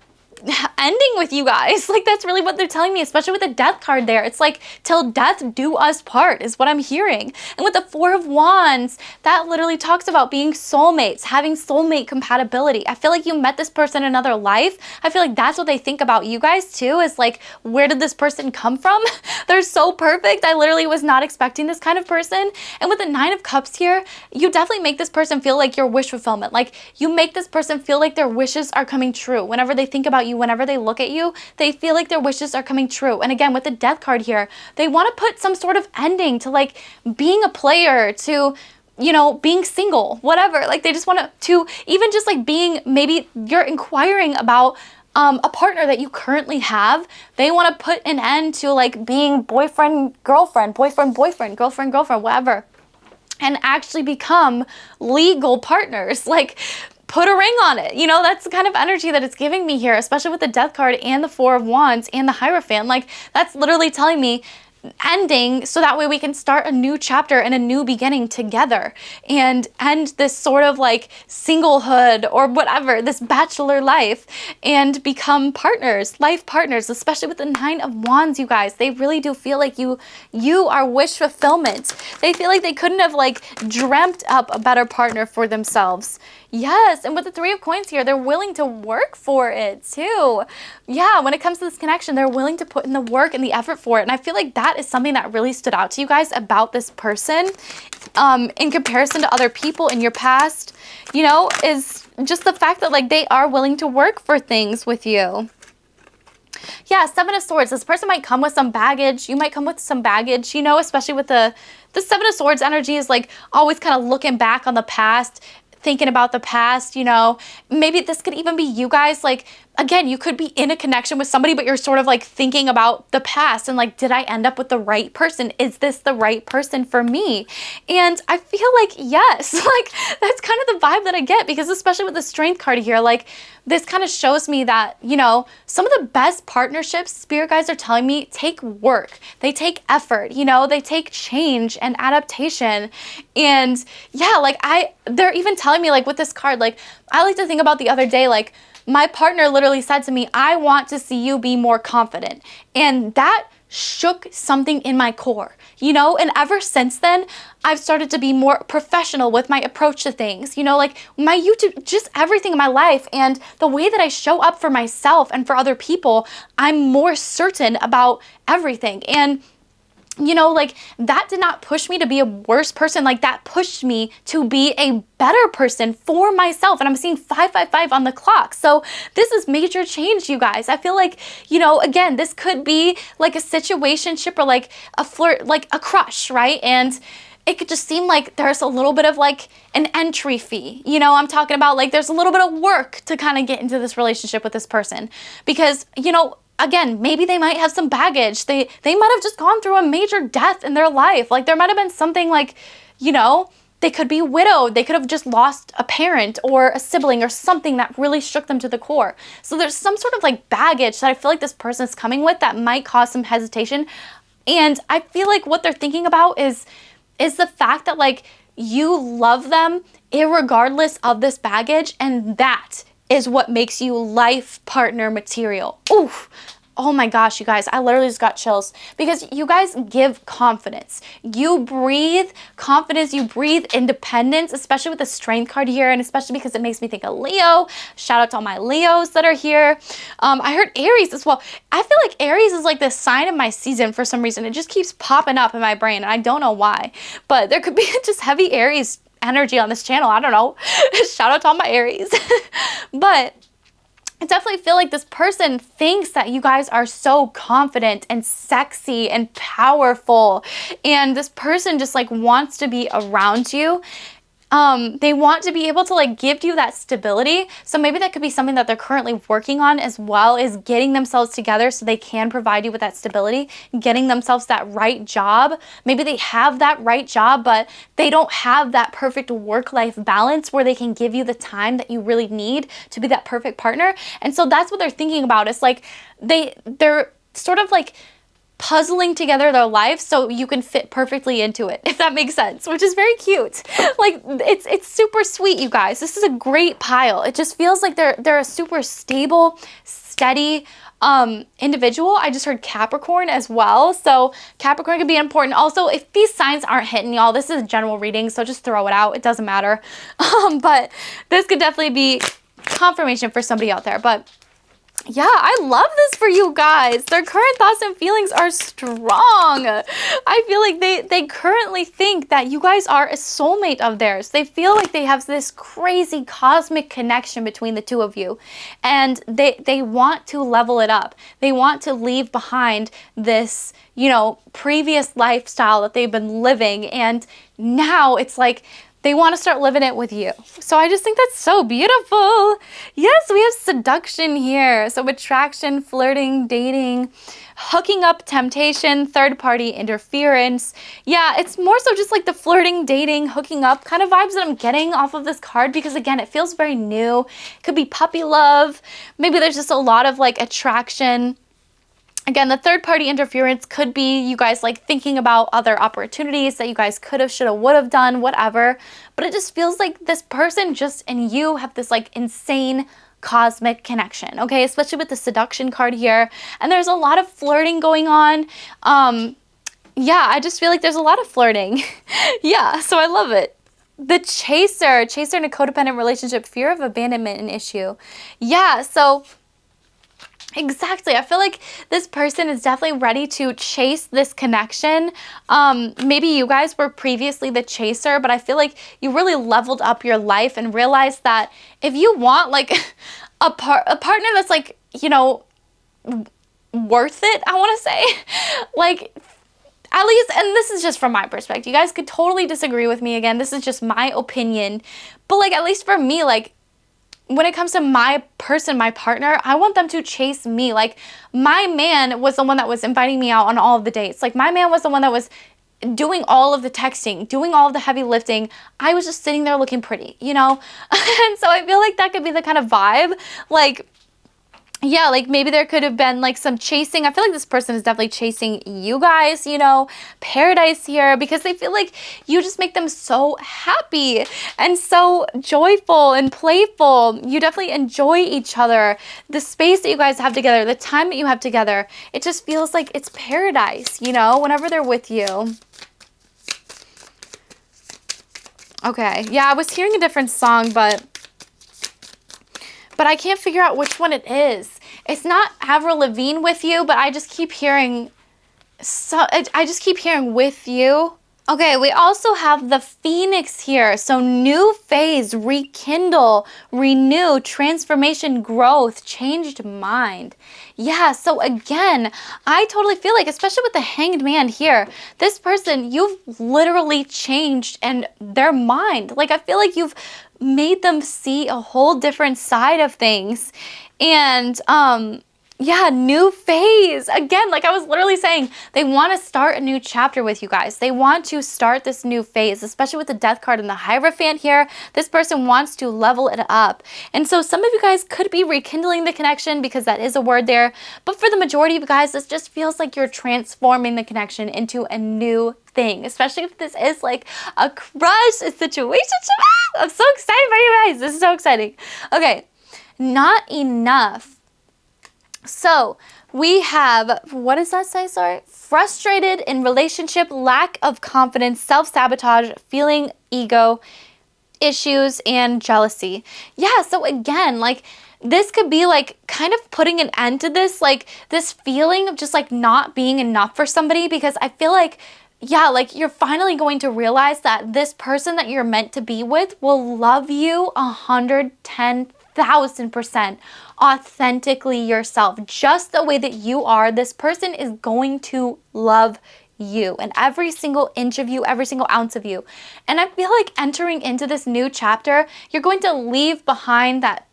ending with you guys. Like that's really what they're telling me, especially with the Death card there. It's like till death do us part is what I'm hearing. And with the Four of Wands, that literally talks about being soulmates, having soulmate compatibility. I feel like you met this person in another life. I feel like that's what they think about you guys too, is like, where did this person come from? They're so perfect. I literally was not expecting this kind of person. And with the Nine of Cups here, you definitely make this person feel like your wish fulfillment. Like you make this person feel like their wishes are coming true. Whenever they think about you, whenever they look at you, they feel like their wishes are coming true. And again, with the Death card here, they want to put some sort of ending to like being a player, to, you know, being single, whatever. Like they just want to even just like being, maybe you're inquiring about a partner that you currently have. They want to put an end to like being boyfriend, girlfriend, boyfriend, boyfriend, girlfriend, girlfriend, whatever, and actually become legal partners. Like put a ring on it. You know, that's the kind of energy that it's giving me here, especially with the Death card and the Four of Wands and the Hierophant. Like that's literally telling me ending, so that way we can start a new chapter and a new beginning together and end this sort of like singlehood or whatever, this bachelor life, and become partners, life partners. Especially with the Nine of Wands, you guys, they really do feel like you are wish fulfillment. They feel like they couldn't have like dreamt up a better partner for themselves. Yes, and with the Three of Coins here, they're willing to work for it too. Yeah, when it comes to this connection, they're willing to put in the work and the effort for it. And I feel like that is something that really stood out to you guys about this person in comparison to other people in your past, you know, is just the fact that like they are willing to work for things with you. Yeah, Seven of Swords. This person might come with some baggage. You might come with some baggage, you know, especially with the Seven of Swords energy is like always kind of looking back on the past, thinking about the past, you know. Maybe this could even be you guys, like, again, you could be in a connection with somebody, but you're sort of like thinking about the past and like, did I end up with the right person? Is this the right person for me? And I feel like yes, like that's kind of the vibe that I get, because especially with the Strength card here, like this kind of shows me that, you know, some of the best partnerships, spirit guides are telling me, take work. They take effort, you know, they take change and adaptation. And yeah, like they're even telling me like with this card, like I like to think about the other day, like my partner literally said to me, I want to see you be more confident. And that shook something in my core, you know, and ever since then, I've started to be more professional with my approach to things, you know, like my YouTube, just everything in my life and the way that I show up for myself and for other people, I'm more certain about everything. And you know, like that did not push me to be a worse person. Like that pushed me to be a better person for myself. And I'm seeing 555 on the clock. So this is major change, you guys. I feel like, you know, again, this could be like a situationship or like a flirt, like a crush, right? And it could just seem like there's a little bit of like an entry fee. You know, I'm talking about like there's a little bit of work to kind of get into this relationship with this person, because, you know, again, maybe they might have some baggage. They might have just gone through a major death in their life. Like there might have been something like, you know, they could be widowed. They could have just lost a parent or a sibling or something that really shook them to the core. So there's some sort of like baggage that I feel like this person is coming with that might cause some hesitation. And I feel like what they're thinking about is the fact that like you love them irregardless of this baggage, and that is what makes you life partner material. Oof. Oh my gosh, you guys, I literally just got chills because you guys give confidence. You breathe confidence, you breathe independence, especially with the strength card here, and especially because it makes me think of Leo. Shout out to all my Leos that are here. I heard Aries as well. I feel like Aries is like the sign of my season for some reason. It just keeps popping up in my brain, and I don't know why, but there could be just heavy Aries energy on this channel. I don't know. Shout out to all my Aries. But I definitely feel like this person thinks that you guys are so confident and sexy and powerful, and this person just like wants to be around you. They want to be able to like give you that stability. So maybe that could be something that they're currently working on, as well as getting themselves together so they can provide you with that stability, getting themselves that right job. Maybe they have that right job, but they don't have that perfect work-life balance where they can give you the time that you really need to be that perfect partner. And so that's what they're thinking about. It's like they're sort of like puzzling together their life so you can fit perfectly into it, if that makes sense, which is very cute. Like it's super sweet, you guys. This is a great pile. It just feels like they're a super stable, steady individual. I just heard Capricorn as well, so Capricorn could be important. Also, if these signs aren't hitting y'all, this is a general reading, so just throw it out. It doesn't matter. But this could definitely be confirmation for somebody out there. But yeah, I love this for you guys. Their current thoughts and feelings are strong. I feel like they currently think that you guys are a soulmate of theirs. They feel like they have this crazy cosmic connection between the two of you. And they want to level it up. They want to leave behind this, you know, previous lifestyle that they've been living. And now it's like they want to start living it with you. So I just think that's so beautiful. Yes, we have seduction here. So attraction, flirting, dating, hooking up, temptation, third-party interference. Yeah, it's more so just like the flirting, dating, hooking up kind of vibes that I'm getting off of this card, because again, it feels very new. It could be puppy love. Maybe there's just a lot of like attraction. Again, the third-party interference could be you guys like thinking about other opportunities that you guys could have, should have, would have done, whatever. But it just feels like this person just and you have this like insane cosmic connection, okay? Especially with the seduction card here. And there's a lot of flirting going on. Yeah, I just feel like there's a lot of flirting. Yeah, so I love it. The chaser in a codependent relationship, fear of abandonment an issue. Yeah, so exactly. I feel like this person is definitely ready to chase this connection. Maybe you guys were previously the chaser, but I feel like you really leveled up your life and realized that if you want like a partner that's like, you know, worth it, I want to say, like, at least, and this is just from my perspective. You guys could totally disagree with me. Again, this is just my opinion. But like, at least for me, like, when it comes to my person, my partner, I want them to chase me. Like, my man was the one that was inviting me out on all of the dates. Like, my man was the one that was doing all of the texting, doing all of the heavy lifting. I was just sitting there looking pretty, you know? And so I feel like that could be the kind of vibe. Like, yeah, like maybe there could have been like some chasing. I feel like this person is definitely chasing you guys, you know, paradise here, because they feel like you just make them so happy and so joyful and playful. You definitely enjoy each other. The space that you guys have together, the time that you have together, it just feels like it's paradise, you know, whenever they're with you. Okay, yeah, I was hearing a different song, but I can't figure out which one it is. It's not Avril Lavigne with you, but I just keep hearing, I just keep hearing with you. Okay, we also have the Phoenix here. So new phase, rekindle, renew, transformation, growth, changed mind. Yeah, so again, I totally feel like, especially with the Hanged Man here, this person, you've literally changed and their mind. Like, I feel like you've made them see a whole different side of things. And yeah, new phase. Again, like I was literally saying, they want to start a new chapter with you guys. They want to start this new phase, especially with the Death card and the Hierophant here. This person wants to level it up. And so some of you guys could be rekindling the connection, because that is a word there. But for the majority of you guys, this just feels like you're transforming the connection into a new thing, especially if this is like a crush, a situation. I'm so excited for you guys. This is so exciting. Okay, not enough. So We have, what does that say? Sorry. Frustrated in relationship, lack of confidence, self-sabotage, feeling ego issues, and jealousy. Yeah, so again, like this could be like kind of putting an end to this, like this feeling of just like not being enough for somebody, because I feel like, yeah, like you're finally going to realize that this person that you're meant to be with will love you 110,000% authentically yourself, just the way that you are. This person is going to love you and every single inch of you, every single ounce of you. And I feel like entering into this new chapter, you're going to leave behind that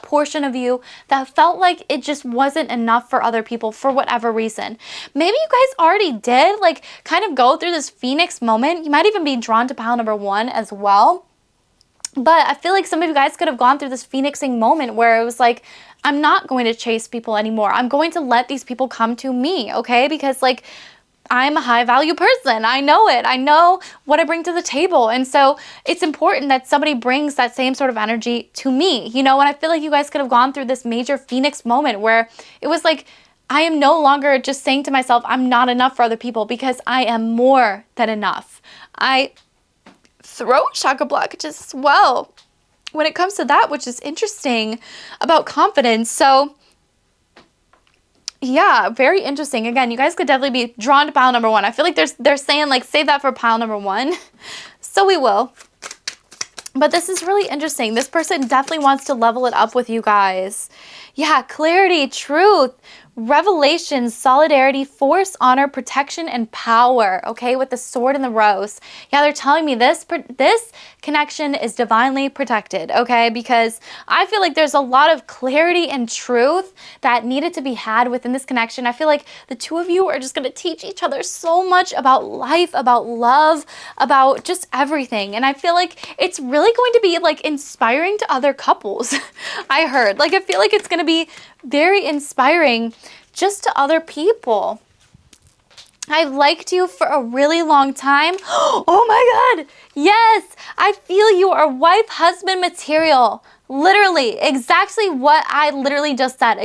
portion of you that felt like it just wasn't enough for other people for whatever reason. Maybe you guys already did, like, kind of go through this phoenix moment. You might even be drawn to pile number 1 as well. But I feel like some of you guys could have gone through this phoenixing moment where it was like, I'm not going to chase people anymore. I'm going to let these people come to me, okay? Because like, I'm a high value person. I know it. I know what I bring to the table. And so it's important that somebody brings that same sort of energy to me, you know? And I feel like you guys could have gone through this major phoenix moment where it was like, I am no longer just saying to myself, I'm not enough for other people, because I am more than enough. Throat chakra blockages as well when it comes to that, which is interesting about confidence. So yeah, very interesting. Again, you guys could definitely be drawn to pile number 1. I feel like they're saying like, save that for pile number 1. So we will. But this is really interesting. This person definitely wants to level it up with you guys. Yeah, clarity, truth, revelation, solidarity, force, honor, protection, and power. Okay, with the sword and the rose. Yeah, they're telling me this connection is divinely protected. Okay, because I feel like there's a lot of clarity and truth that needed to be had within this connection. I feel like the two of you are just going to teach each other so much about life, about love, about just everything. And I feel like it's really going to be like inspiring to other couples. I heard, like, I feel like it's going to be very inspiring just to other people. I've liked you for a really long time. Oh my God. Yes, I feel you are wife-husband material. Literally, exactly what I literally just said.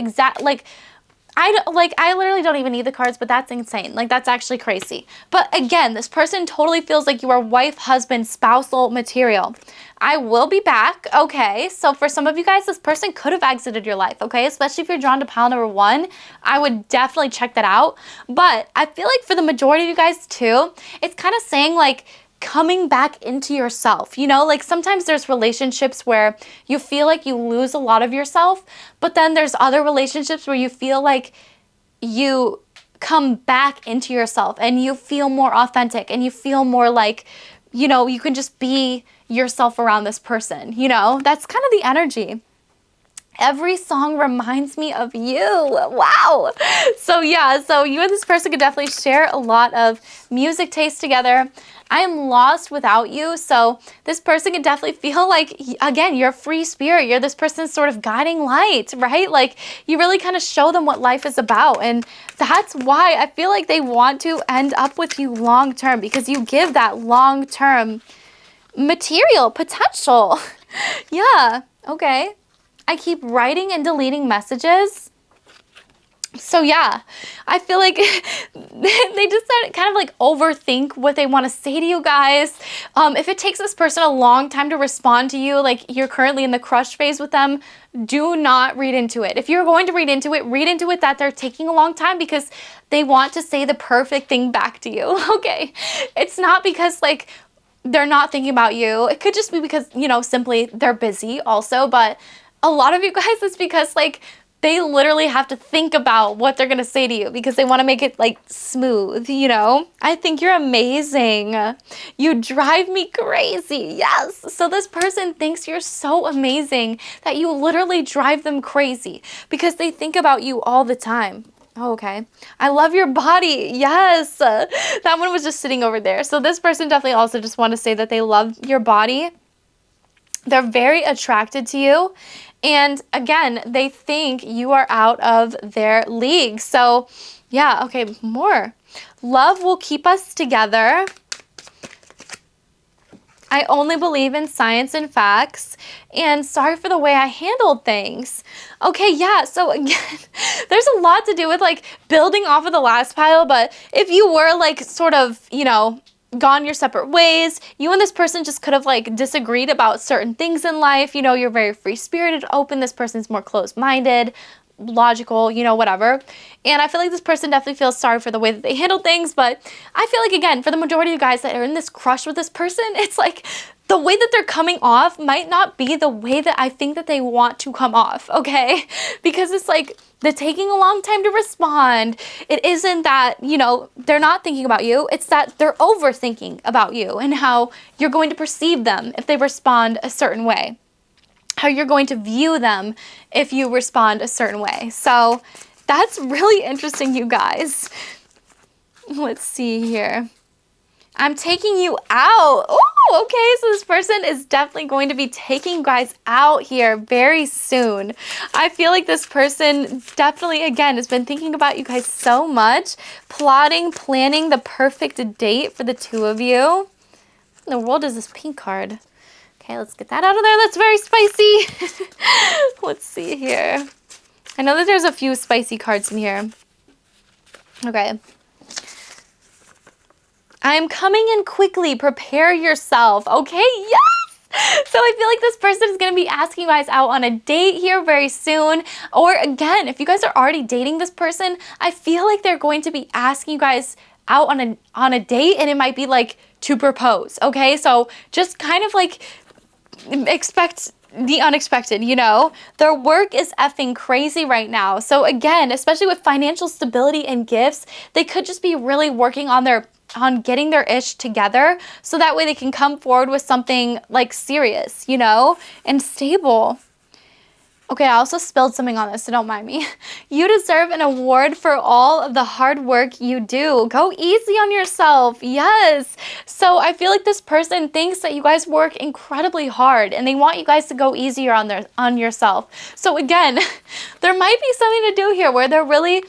I literally don't even need the cards, but that's insane. Like, that's actually crazy. But again, this person totally feels like you are wife, husband, spousal material. I will be back, okay? So for some of you guys, this person could have exited your life, okay? Especially if you're drawn to pile number 1, I would definitely check that out. But I feel like for the majority of you guys too, it's kind of saying like, coming back into yourself, you know, like sometimes there's relationships where you feel like you lose a lot of yourself, but then there's other relationships where you feel like you come back into yourself and you feel more authentic and you feel more like, you know, you can just be yourself around this person, you know, that's kind of the energy. Every song reminds me of you. Wow. So yeah, so you and this person could definitely share a lot of music taste together. I am lost without you. So this person can definitely feel like, again, you're a free spirit. You're this person's sort of guiding light, right? Like you really kind of show them what life is about. And that's why I feel like they want to end up with you long term, because you give that long term material potential. Yeah. Okay. I keep writing and deleting messages. So yeah, I feel like they just kind of like overthink what they want to say to you guys. If it takes this person a long time to respond to you, like you're currently in the crush phase with them, do not read into it. If you're going to read into it that they're taking a long time because they want to say the perfect thing back to you. Okay, it's not because like they're not thinking about you. It could just be because, you know, simply they're busy also, but a lot of you guys, it's because like they literally have to think about what they're gonna say to you because they want to make it like smooth, you know? I think you're amazing. You drive me crazy. Yes. So this person thinks you're so amazing that you literally drive them crazy because they think about you all the time. Oh, okay. I love your body. Yes. That one was just sitting over there. So this person definitely also just want to say that they love your body. They're very attracted to you. And again, they think you are out of their league. So yeah, okay, more. Love will keep us together. I only believe in science and facts, and sorry for the way I handled things. Okay, yeah, so again, there's a lot to do with like building off of the last pile, but if you were like sort of, gone your separate ways, you and this person just could have like disagreed about certain things in life. You're very free-spirited, open, this person's more closed-minded, logical, whatever. And I feel like this person definitely feels sorry for the way that they handle things, but I feel like, again, for the majority of you guys that are in this crush with this person, it's like the way that they're coming off might not be the way that I think that they want to come off, okay? Because it's like they're taking a long time to respond. It isn't that, they're not thinking about you. It's that they're overthinking about you and how you're going to perceive them if they respond a certain way, how you're going to view them if you respond a certain way. So that's really interesting, you guys. Let's see here. I'm taking you out. Oh, okay, so this person is definitely going to be taking you guys out here very soon. I feel like this person definitely, again, has been thinking about you guys so much, plotting, planning the perfect date for the two of you. What in the world is this pink card? Okay, let's get that out of there. That's very spicy. Let's see here. I know that there's a few spicy cards in here. Okay. I am coming in quickly. Prepare yourself. Okay, yes! So I feel like this person is going to be asking you guys out on a date here very soon. Or again, if you guys are already dating this person, I feel like they're going to be asking you guys out on a date, and it might be like to propose. Okay, so just kind of like expect the unexpected, Their work is effing crazy right now. So again, especially with financial stability and gifts, they could just be really working on getting their ish together so that way they can come forward with something like serious, and stable. Okay, I also spilled something on this, so don't mind me. You deserve an award for all of the hard work you do. Go easy on yourself. Yes. So I feel like this person thinks that you guys work incredibly hard and they want you guys to go easier on yourself. So again, there might be something to do here where they're really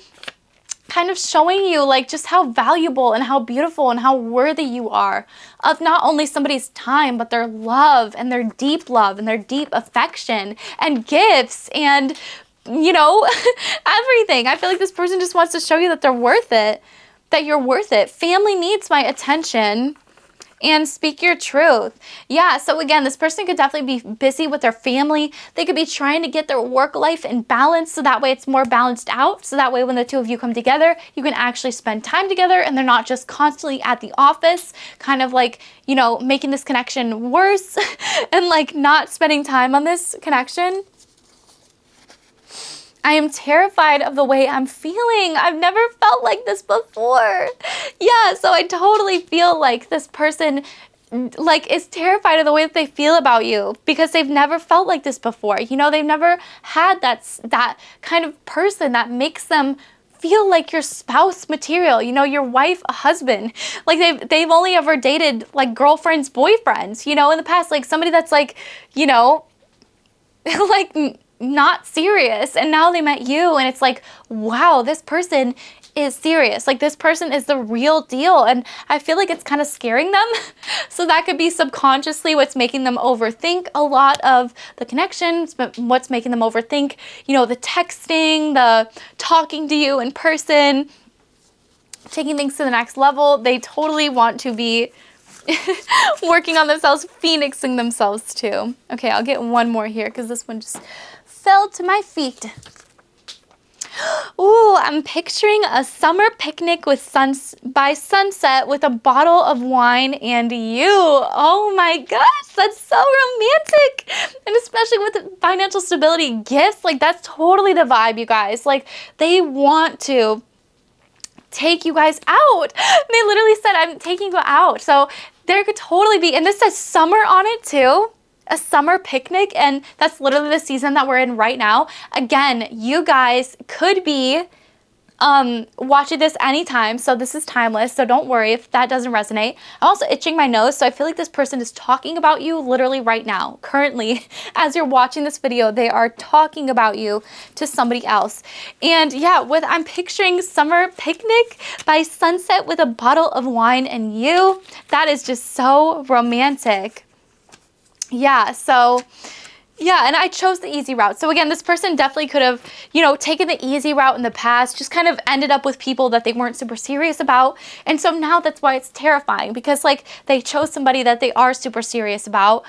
kind of showing you like just how valuable and how beautiful and how worthy you are of not only somebody's time, but their love and their deep affection and gifts and, everything. I feel like this person just wants to show you that they're worth it, that you're worth it. Family needs my attention. And speak your truth. Yeah, so again, this person could definitely be busy with their family. They could be trying to get their work life in balance so that way it's more balanced out. So that way when the two of you come together, you can actually spend time together and they're not just constantly at the office, kind of like, making this connection worse and like not spending time on this connection. I am terrified of the way I'm feeling. I've never felt like this before. Yeah, so I totally feel like this person like is terrified of the way that they feel about you because they've never felt like this before. They've never had that kind of person that makes them feel like your spouse material, your wife, a husband. Like they've only ever dated like girlfriends, boyfriends, in the past, like somebody that's like, like not serious, and now they met you and it's like, wow, this person is serious. Like this person is the real deal, and I feel like it's kind of scaring them. So that could be subconsciously what's making them overthink a lot of the connections, but what's making them overthink, the texting, the talking to you in person, taking things to the next level. They totally want to be working on themselves, phoenixing themselves too. Okay, I'll get one more here because this one just fell to my feet. Ooh, I'm picturing a summer picnic by sunset with a bottle of wine and you. Oh my gosh, that's so romantic. And especially with financial stability gifts, like that's totally the vibe, you guys. Like they want to take you guys out. They literally said, I'm taking you out. So there could totally be, and this says summer on it too. A summer picnic, and that's literally the season that we're in right now. Again, you guys could be watching this anytime, so this is timeless, so don't worry if that doesn't resonate. I'm also itching my nose, so I feel like this person is talking about you literally right now. Currently, as you're watching this video, they are talking about you to somebody else. And yeah, I'm picturing summer picnic by sunset with a bottle of wine and you. That is just so romantic. Yeah, so yeah, and I chose the easy route. So again, this person definitely could have, taken the easy route in the past, just kind of ended up with people that they weren't super serious about. And so now that's why it's terrifying, because like they chose somebody that they are super serious about,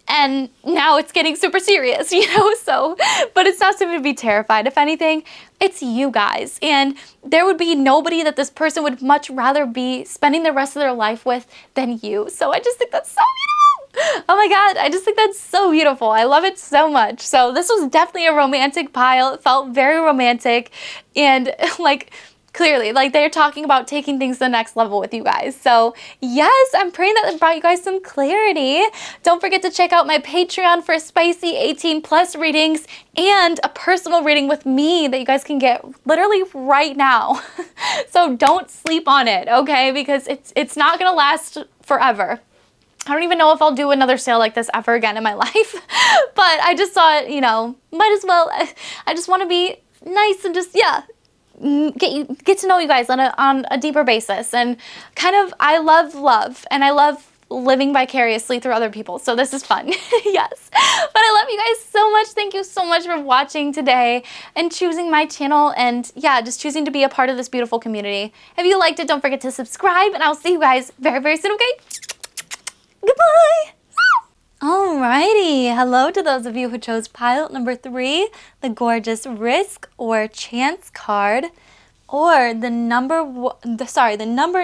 and now it's getting super serious, so, but it's not something to be terrified. If anything, it's you guys, and there would be nobody that this person would much rather be spending the rest of their life with than you. So I just think that's so beautiful. Oh my God, I just think that's so beautiful. I love it so much. So this was definitely a romantic pile. It felt very romantic, and like, clearly, like they're talking about taking things to the next level with you guys. So yes, I'm praying that it brought you guys some clarity. Don't forget to check out my Patreon for spicy 18+ readings and a personal reading with me that you guys can get literally right now. So don't sleep on it, okay? Because it's not gonna last forever. I don't even know if I'll do another sale like this ever again in my life, but I just thought, might as well. I just want to be nice and just, yeah, get to know you guys on a deeper basis, and kind of I love love, and I love living vicariously through other people, so this is fun. Yes, but I love you guys so much. Thank you so much for watching today and choosing my channel, and yeah, just choosing to be a part of this beautiful community. If you liked it, don't forget to subscribe, and I'll see you guys very, very soon. Okay, goodbye. Alrighty, hello to those of you who chose pile number 3, the gorgeous Risk or Chance card, or the number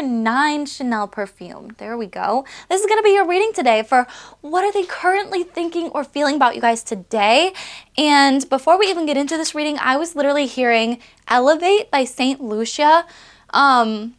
9 Chanel perfume. There we go. This is going to be your reading today for what are they currently thinking or feeling about you guys today. And before we even get into this reading, I was literally hearing Elevate by St. Lucia. And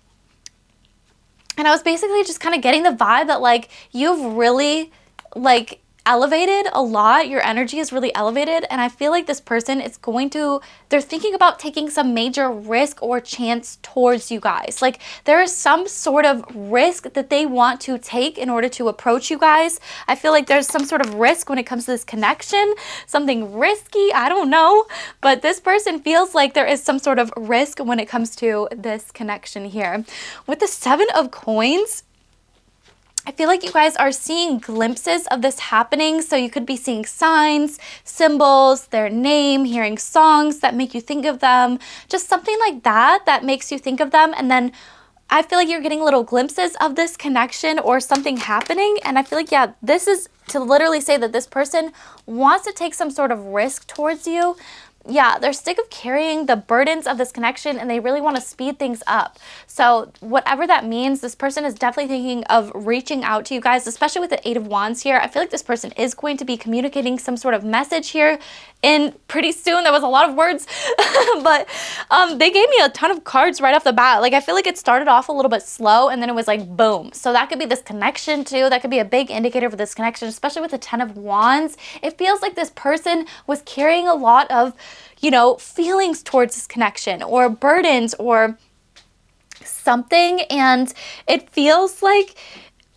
I was basically just kind of getting the vibe that like you've really like elevated a lot. Your energy is really elevated, and I feel like this person is they're thinking about taking some major risk or chance towards you guys. Like there is some sort of risk that they want to take in order to approach you guys. I feel like there's some sort of risk when it comes to this connection, something risky, I don't know, but this person feels like there is some sort of risk when it comes to this connection here. With the 7 of Coins, I feel like you guys are seeing glimpses of this happening. So you could be seeing signs, symbols, their name, hearing songs that make you think of them, just something like that makes you think of them. And then I feel like you're getting little glimpses of this connection or something happening. And I feel like, yeah, this is to literally say that this person wants to take some sort of risk towards you. Yeah, they're sick of carrying the burdens of this connection, and they really want to speed things up. So whatever that means, this person is definitely thinking of reaching out to you guys, especially with the 8 of Wands here. I feel like this person is going to be communicating some sort of message here in pretty soon. That was a lot of words, but they gave me a ton of cards right off the bat. Like I feel like it started off a little bit slow, and then it was like boom. So that could be this connection too. That could be a big indicator for this connection, especially with the 10 of Wands. It feels like this person was carrying a lot of feelings towards this connection or burdens or something, and it feels like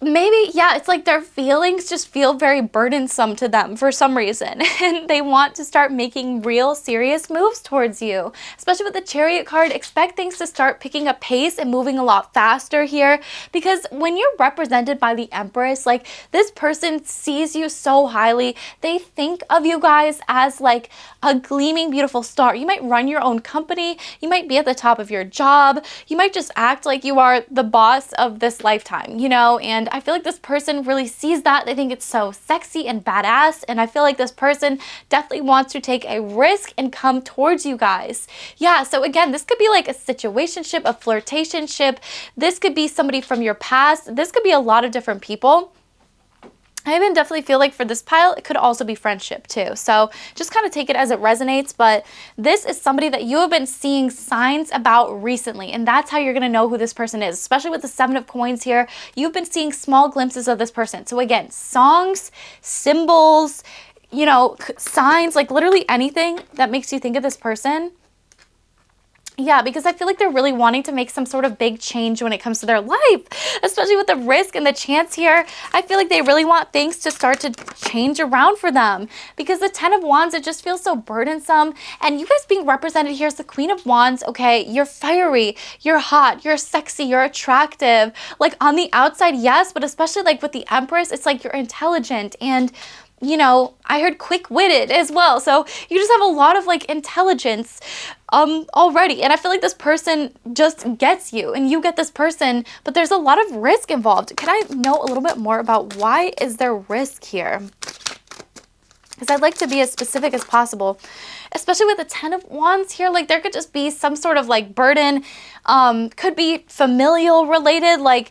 maybe, yeah, it's like their feelings just feel very burdensome to them for some reason, and they want to start making real serious moves towards you. Especially with the Chariot card, expect things to start picking up pace and moving a lot faster here, because when you're represented by the Empress, like this person sees you so highly. They think of you guys as like a gleaming, beautiful star. You might run your own company, you might be at the top of your job, you might just act like you are the boss of this lifetime, and I feel like this person really sees that. They think it's so sexy and badass, and I feel like this person definitely wants to take a risk and come towards you guys. Yeah, so again, this could be like a situationship, a flirtationship. This could be somebody from your past. This could be a lot of different people. I even definitely feel like for this pile, it could also be friendship too. So just kind of take it as it resonates, but this is somebody that you have been seeing signs about recently, and that's how you're going to know who this person is, especially with the 7 of Coins here. You've been seeing small glimpses of this person. So again, songs, symbols, signs, like literally anything that makes you think of this person. Yeah, because I feel like they're really wanting to make some sort of big change when it comes to their life, especially with the risk and the chance here. I feel like they really want things to start to change around for them, because the 10 of Wands, it just feels so burdensome. And you guys being represented here as the Queen of Wands, okay, you're fiery, you're hot, you're sexy, you're attractive. Like on the outside, yes, but especially like with the Empress, it's like you're intelligent and you know, I heard quick-witted as well. So you just have a lot of like intelligence already. And I feel like this person just gets you and you get this person, but there's a lot of risk involved. Can I know a little bit more about why is there risk here? Because I'd like to be as specific as possible, especially with the 10 of Wands here. Like there could just be some sort of like burden, could be familial related, like,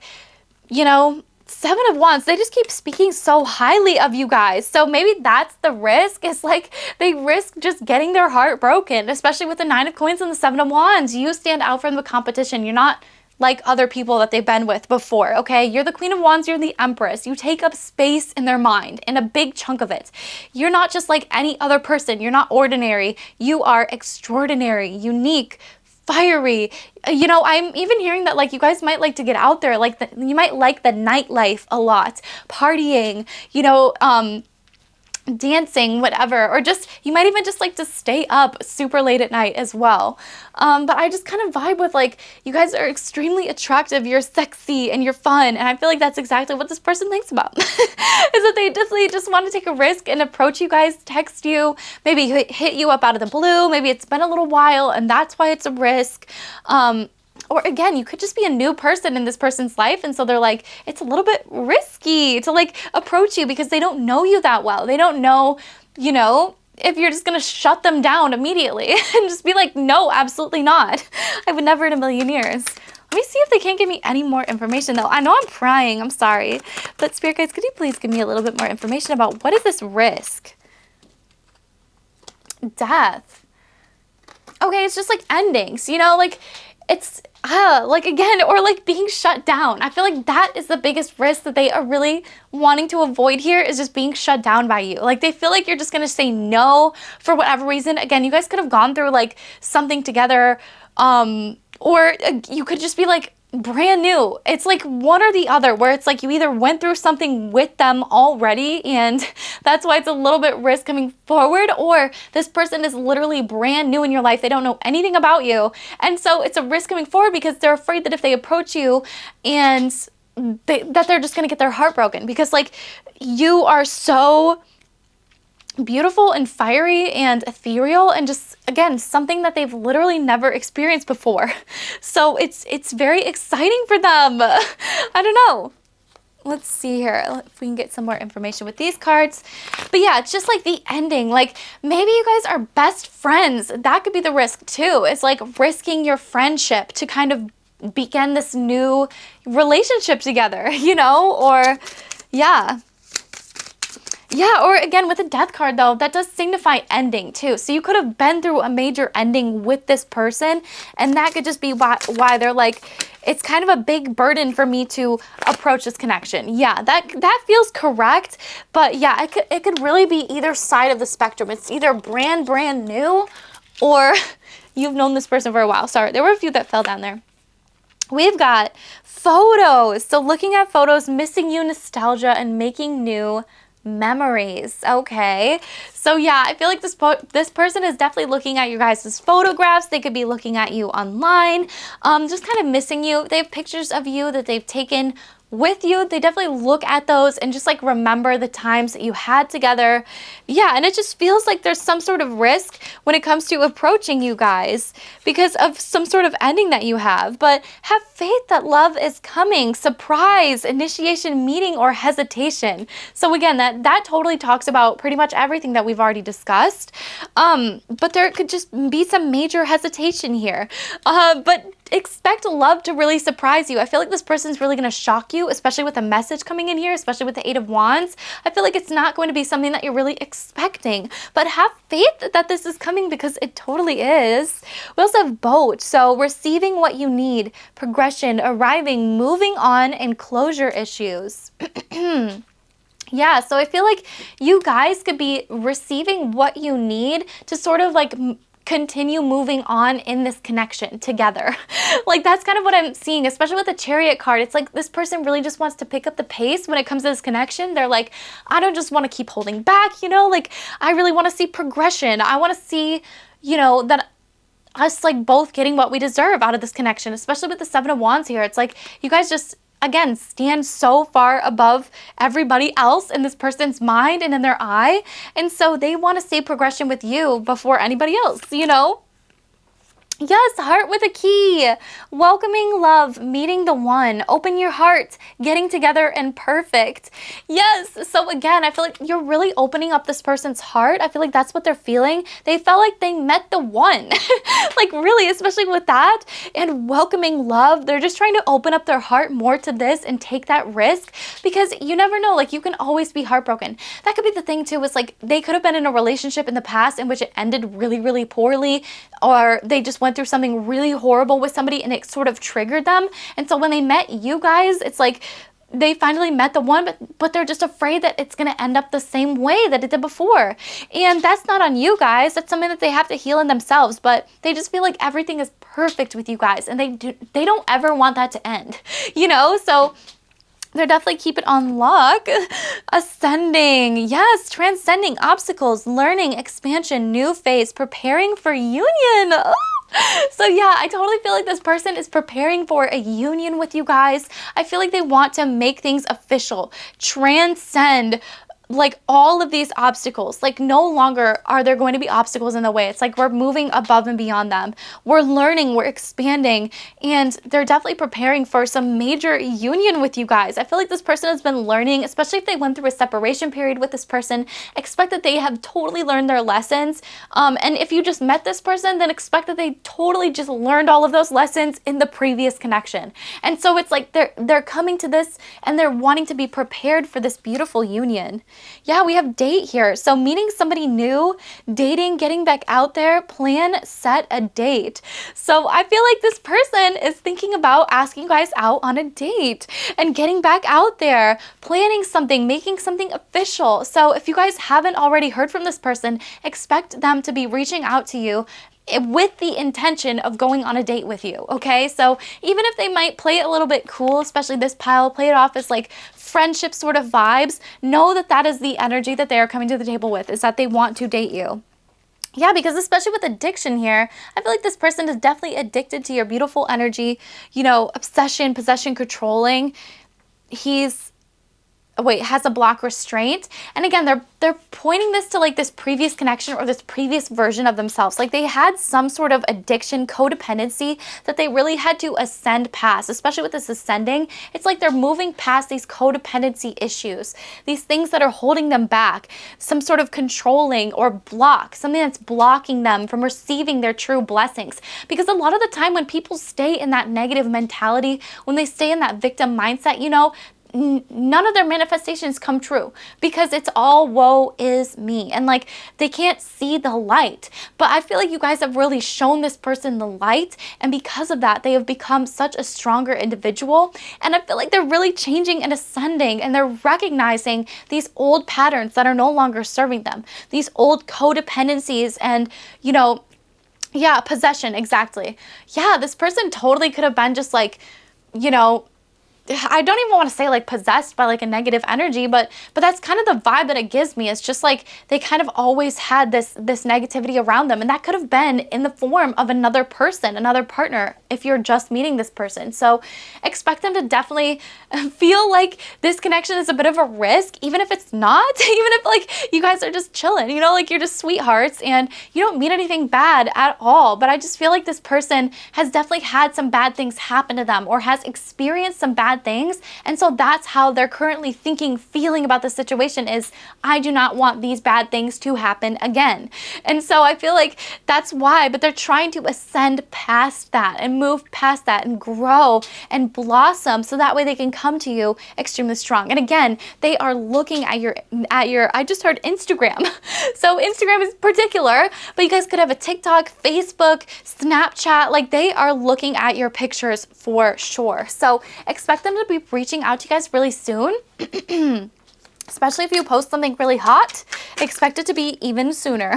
you know, 7 of Wands, they just keep speaking so highly of you guys. So maybe that's the risk. It's like they risk just getting their heart broken, especially with the 9 of Coins and the 7 of Wands. You stand out from the competition. You're not like other people that they've been with before, okay? You're the Queen of Wands, you're the Empress. You take up space in their mind, and a big chunk of it. You're not just like any other person. You're not ordinary. You are extraordinary, unique, fiery. You know, I'm even hearing that like you guys might like to get out there, like you might like the nightlife a lot, partying, you know, dancing, whatever, or just you might even just like to stay up super late at night as well. But I just kind of vibe with like you guys are extremely attractive, you're sexy and you're fun, and I feel like that's exactly what this person thinks about. Is that they definitely just want to take a risk and approach you guys, text you, maybe hit you up out of the blue, maybe it's been a little while and that's why it's a risk. Or again, you could just be a new person in this person's life, and so they're like, it's a little bit risky to like approach you because they don't know you that well. They don't know, you know, if you're just gonna shut them down immediately and just be like, no, absolutely not. I would never in a million years. Let me see if they can't give me any more information though. I know I'm prying, I'm sorry. But Spirit guides, could you please give me a little bit more information about what is this risk? Death. Okay, it's just like endings, you know, like it's like again, or like being shut down. I feel like that is the biggest risk that they are really wanting to avoid here, is just being shut down by you. Like they feel like you're just gonna say no for whatever reason. Again, you guys could have gone through like something together, or you could just be like brand new. It's like one or the other, where it's like you either went through something with them already and that's why it's a little bit risk coming forward, or this person is literally brand new in your life. They don't know anything about you, and so it's a risk coming forward because they're afraid that if they approach you and that they're just gonna get their heart broken, because like you are so beautiful and fiery and ethereal and just, again, something that they've literally never experienced before. So it's very exciting for them. I don't know. Let's see here if we can get some more information with these cards. But yeah, it's just like the ending. Like maybe you guys are best friends. That could be the risk too. It's like risking your friendship to kind of begin this new relationship together, you know? Or yeah. Yeah, or again, with the Death card, though, that does signify ending, too. So you could have been through a major ending with this person, and that could just be why they're like, it's kind of a big burden for me to approach this connection. Yeah, that feels correct, but yeah, it could really be either side of the spectrum. It's either brand new, or you've known this person for a while. Sorry, there were a few that fell down there. We've got photos. So looking at photos, missing you, nostalgia, and making new memories. Okay, so yeah, I feel like this person is definitely looking at your guys' photographs. They could be looking at you online, just kind of missing you. They have pictures of you that they've taken with you. They definitely look at those and just like remember the times that you had together. Yeah, and it just feels like there's some sort of risk when it comes to approaching you guys because of some sort of ending that you have. But have faith that love is coming. Surprise, initiation, meeting, or hesitation. So again, that totally talks about pretty much everything that we've already discussed. But there could just be some major hesitation here. But expect love to really surprise you. I feel like this person's really going to shock you, especially with a message coming in here, especially with the 8 of Wands. I feel like it's not going to be something that you're really expecting, but have faith that this is coming because it totally is. We also have boat. So receiving what you need, progression, arriving, moving on, and closure issues. Yeah, so I feel like you guys could be receiving what you need to sort of like continue moving on in this connection together. Like that's kind of what I'm seeing, especially with the Chariot card. It's like this person really just wants to pick up the pace when it comes to this connection. They're like, I don't just want to keep holding back, you know, like I really want to see progression. I want to see, you know, that us like both getting what we deserve out of this connection, especially with the 7 of Wands here. It's like you guys just, again, stand so far above everybody else in this person's mind and in their eye. And so they want to see progression with you before anybody else, you know? Yes, heart with a key. Welcoming love, meeting the one, open your heart, getting together and perfect. Yes, so again, I feel like you're really opening up this person's heart. I feel like that's what they're feeling. They felt like they met the one. Like really, especially with that and welcoming love. They're just trying to open up their heart more to this and take that risk because you never know, like you can always be heartbroken. That could be the thing too, is like they could have been in a relationship in the past in which it ended really, really poorly, or they just went through something really horrible with somebody and it sort of triggered them. And so when they met you guys, it's like they finally met the one, but they're just afraid that it's going to end up the same way that it did before. And that's not on you guys. That's something that they have to heal in themselves, but they just feel like everything is perfect with you guys and they don't ever want that to end, you know? So they're definitely keep it on lock. Ascending, yes, transcending obstacles, learning, expansion, new phase, preparing for union. Oh. So yeah, I totally feel like this person is preparing for a union with you guys. I feel like they want to make things official, transcend like all of these obstacles. Like no longer are there going to be obstacles in the way. It's like we're moving above and beyond them. We're learning, we're expanding, and they're definitely preparing for some major union with you guys. I feel like this person has been learning, especially if they went through a separation period with this person, expect that they have totally learned their lessons. And if you just met this person, then expect that they totally just learned all of those lessons in the previous connection. And so it's like they're coming to this and they're wanting to be prepared for this beautiful union. Yeah, we have date here. So meeting somebody new, dating, getting back out there, plan, set a date. So I feel like this person is thinking about asking you guys out on a date and getting back out there, planning something, making something official. So if you guys haven't already heard from this person, expect them to be reaching out to you with the intention of going on a date with you, okay? So even if they might play it a little bit cool, especially this pile, play it off as like friendship sort of vibes, know that that is the energy that they are coming to the table with, is that they want to date you. Yeah, because especially with addiction here, I feel like this person is definitely addicted to your beautiful energy, you know, obsession, possession, controlling. Has a block restraint. And again, they're pointing this to like this previous connection or this previous version of themselves. Like they had some sort of addiction, codependency that they really had to ascend past, especially with this ascending. It's like they're moving past these codependency issues, these things that are holding them back, some sort of controlling or block, something that's blocking them from receiving their true blessings. Because a lot of the time when people stay in that negative mentality, when they stay in that victim mindset, you know, none of their manifestations come true because it's all woe is me, and like they can't see the light. But I feel like you guys have really shown this person the light, and because of that they have become such a stronger individual. And I feel like they're really changing and ascending, and they're recognizing these old patterns that are no longer serving them, these old codependencies and, you know, yeah, possession, exactly. Yeah, this person totally could have been just like, you know, I don't even want to say like possessed by like a negative energy, but that's kind of the vibe that it gives me. It's just like they kind of always had this negativity around them, and that could have been in the form of another person, another partner, if you're just meeting this person. So expect them to definitely feel like this connection is a bit of a risk, even if it's not, even if like you guys are just chilling, you know, like you're just sweethearts and you don't mean anything bad at all. But I just feel like this person has definitely had some bad things happen to them or has experienced some bad things, and so that's how they're currently thinking, feeling about the situation is, I do not want these bad things to happen again. And so I feel like that's why, but they're trying to ascend past that and move past that and grow and blossom, so that way they can come to you extremely strong. And again, they are looking at your I just heard Instagram. So Instagram is particular, but you guys could have a TikTok, Facebook, Snapchat, like they are looking at your pictures for sure. So expect them to be reaching out to you guys really soon. Especially if you post something really hot, expect it to be even sooner.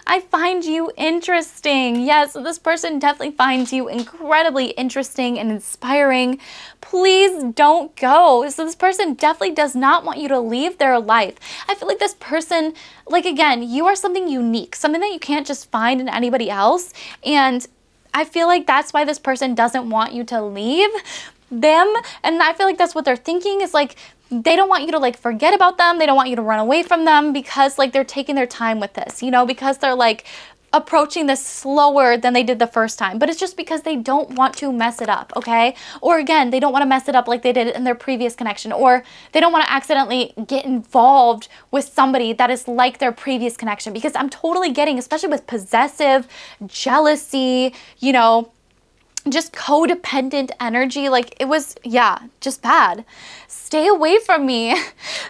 I find you interesting. Yes, this person definitely finds you incredibly interesting and inspiring. Please don't go. So this person definitely does not want you to leave their life. I feel like this person, like again, you are something unique, something that you can't just find in anybody else. And I feel like that's why this person doesn't want you to leave. them, and I feel like that's what they're thinking, is like they don't want you to like forget about them. They don't want you to run away from them, because like they're taking their time with this, you know, because they're like approaching this slower than they did the first time. But it's just because they don't want to mess it up, okay? Or again, they don't want to mess it up like they did in their previous connection, or they don't want to accidentally get involved with somebody that is like their previous connection, because I'm totally getting, especially with possessive, jealousy, you know, just codependent energy, like it was, yeah, just bad. Stay away from me.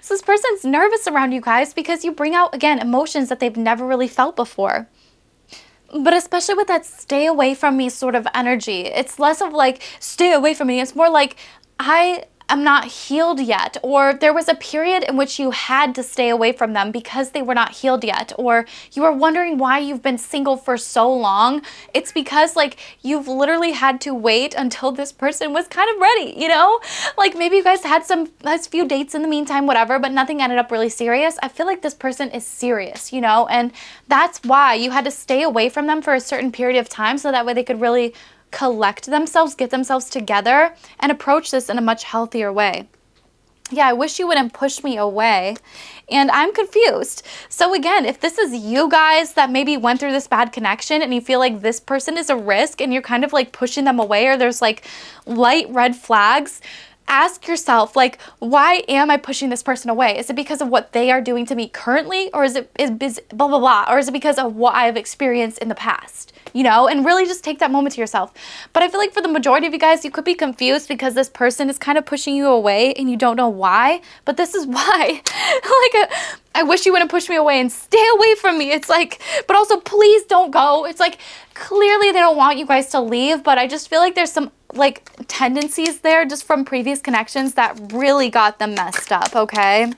So this person's nervous around you guys because you bring out, again, emotions that they've never really felt before. But especially with that stay away from me sort of energy, it's less of like, stay away from me. It's more like, I'm not healed yet, or there was a period in which you had to stay away from them because they were not healed yet, or you are wondering why you've been single for so long. It's because like you've literally had to wait until this person was kind of ready, you know? Like maybe you guys had a few dates in the meantime, whatever, but nothing ended up really serious. I feel like this person is serious, you know? And that's why you had to stay away from them for a certain period of time, so that way they could really collect themselves, get themselves together, and approach this in a much healthier way. Yeah, I wish you wouldn't push me away. And I'm confused. So again, if this is you guys that maybe went through this bad connection and you feel like this person is a risk and you're kind of like pushing them away, or there's like light red flags, ask yourself, like, why am I pushing this person away? Is it because of what they are doing to me currently? Or is it blah, blah, blah? Or is it because of what I have experienced in the past? You know, and really just take that moment to yourself. But I feel like for the majority of you guys, you could be confused because this person is kind of pushing you away and you don't know why. But this is why. Like, I wish you wouldn't push me away and stay away from me. It's like, but also please don't go. It's like, clearly they don't want you guys to leave, but I just feel like there's some like tendencies there just from previous connections that really got them messed up, okay?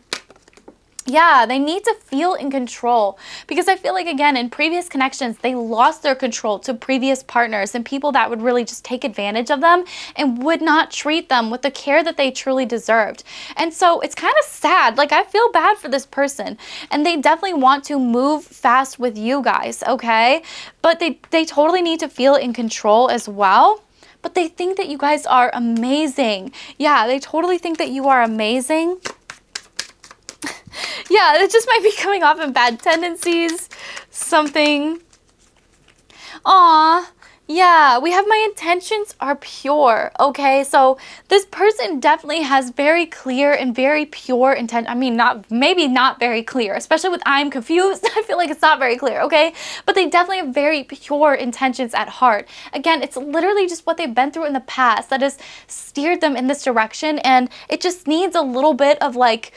Yeah, they need to feel in control, because I feel like, again, in previous connections, they lost their control to previous partners and people that would really just take advantage of them and would not treat them with the care that they truly deserved. And so it's kind of sad. Like, I feel bad for this person, and they definitely want to move fast with you guys, okay? But they totally need to feel in control as well. But they think that you guys are amazing. Yeah, they totally think that you are amazing. Yeah, it just might be coming off in bad tendencies, something. Aw, yeah, we have my intentions are pure, okay? So this person definitely has very clear and very pure intent. I mean, maybe not very clear, especially with I'm confused. I feel like it's not very clear, okay? But they definitely have very pure intentions at heart. Again, it's literally just what they've been through in the past that has steered them in this direction, and it just needs a little bit of like,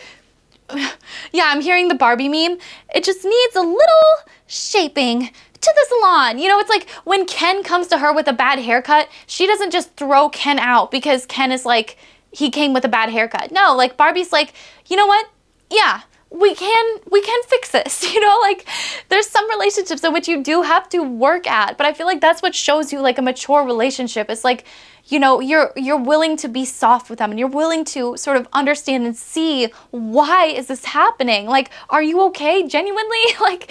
yeah, I'm hearing the Barbie meme. It just needs a little shaping to the salon. You know, it's like when Ken comes to her with a bad haircut, she doesn't just throw Ken out because Ken is like, he came with a bad haircut. No, like Barbie's like, you know what? Yeah, we can fix this. You know, like there's some relationships in which you do have to work at, but I feel like that's what shows you like a mature relationship. It's like, you know, you're willing to be soft with them, and you're willing to sort of understand and see, why is this happening? Like, are you okay? Genuinely? Like,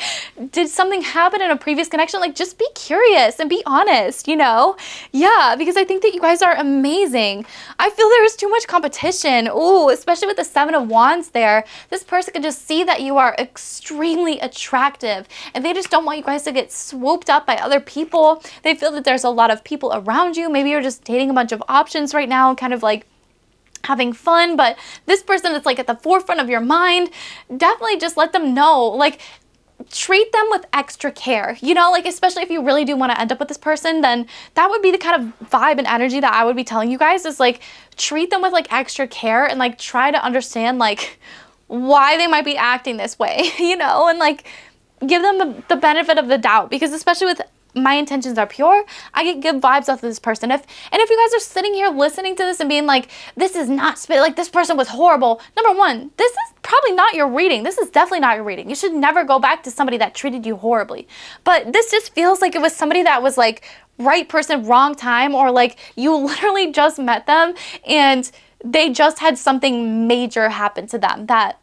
did something happen in a previous connection? Like, just be curious and be honest, you know? Yeah, because I think that you guys are amazing. I feel there is too much competition. Ooh, especially with the Seven of Wands there. This person can just see that you are extremely attractive, and they just don't want you guys to get swooped up by other people. They feel that there's a lot of people around you. Maybe you're just dating a bunch of options right now, kind of like having fun, but this person is like at the forefront of your mind. Definitely just let them know, like, treat them with extra care, you know, like, especially if you really do want to end up with this person, then that would be the kind of vibe and energy that I would be telling you guys, is like, treat them with like extra care, and like try to understand like why they might be acting this way, you know, and like give them the benefit of the doubt, because especially with my intentions are pure, I get good vibes off of this person. If you guys are sitting here listening to this and being like, this is not like this person was horrible, number one, this is probably not your reading. This is definitely not your reading. You should never go back to somebody that treated you horribly. But this just feels like it was somebody that was like right person, wrong time, or like you literally just met them and they just had something major happen to them that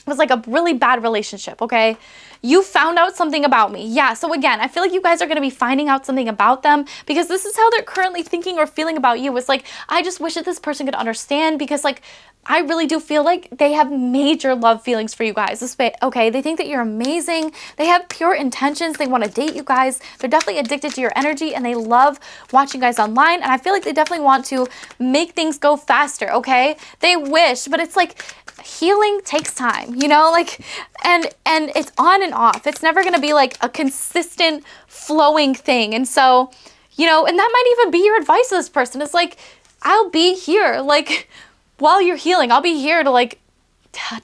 was like a really bad relationship, okay? You found out something about me. Yeah, so again, I feel like you guys are going to be finding out something about them because this is how they're currently thinking or feeling about you. It's like, I just wish that this person could understand because like, I really do feel like they have major love feelings for you guys. Okay, they think that you're amazing. They have pure intentions. They want to date you guys. They're definitely addicted to your energy and they love watching you guys online. And I feel like they definitely want to make things go faster, okay? They wish, but it's like, healing takes time, you know, like, and it's on and off. It's never going to be like a consistent flowing thing. And so, you know, and that might even be your advice to this person. It's like, I'll be here, like, while you're healing, I'll be here to like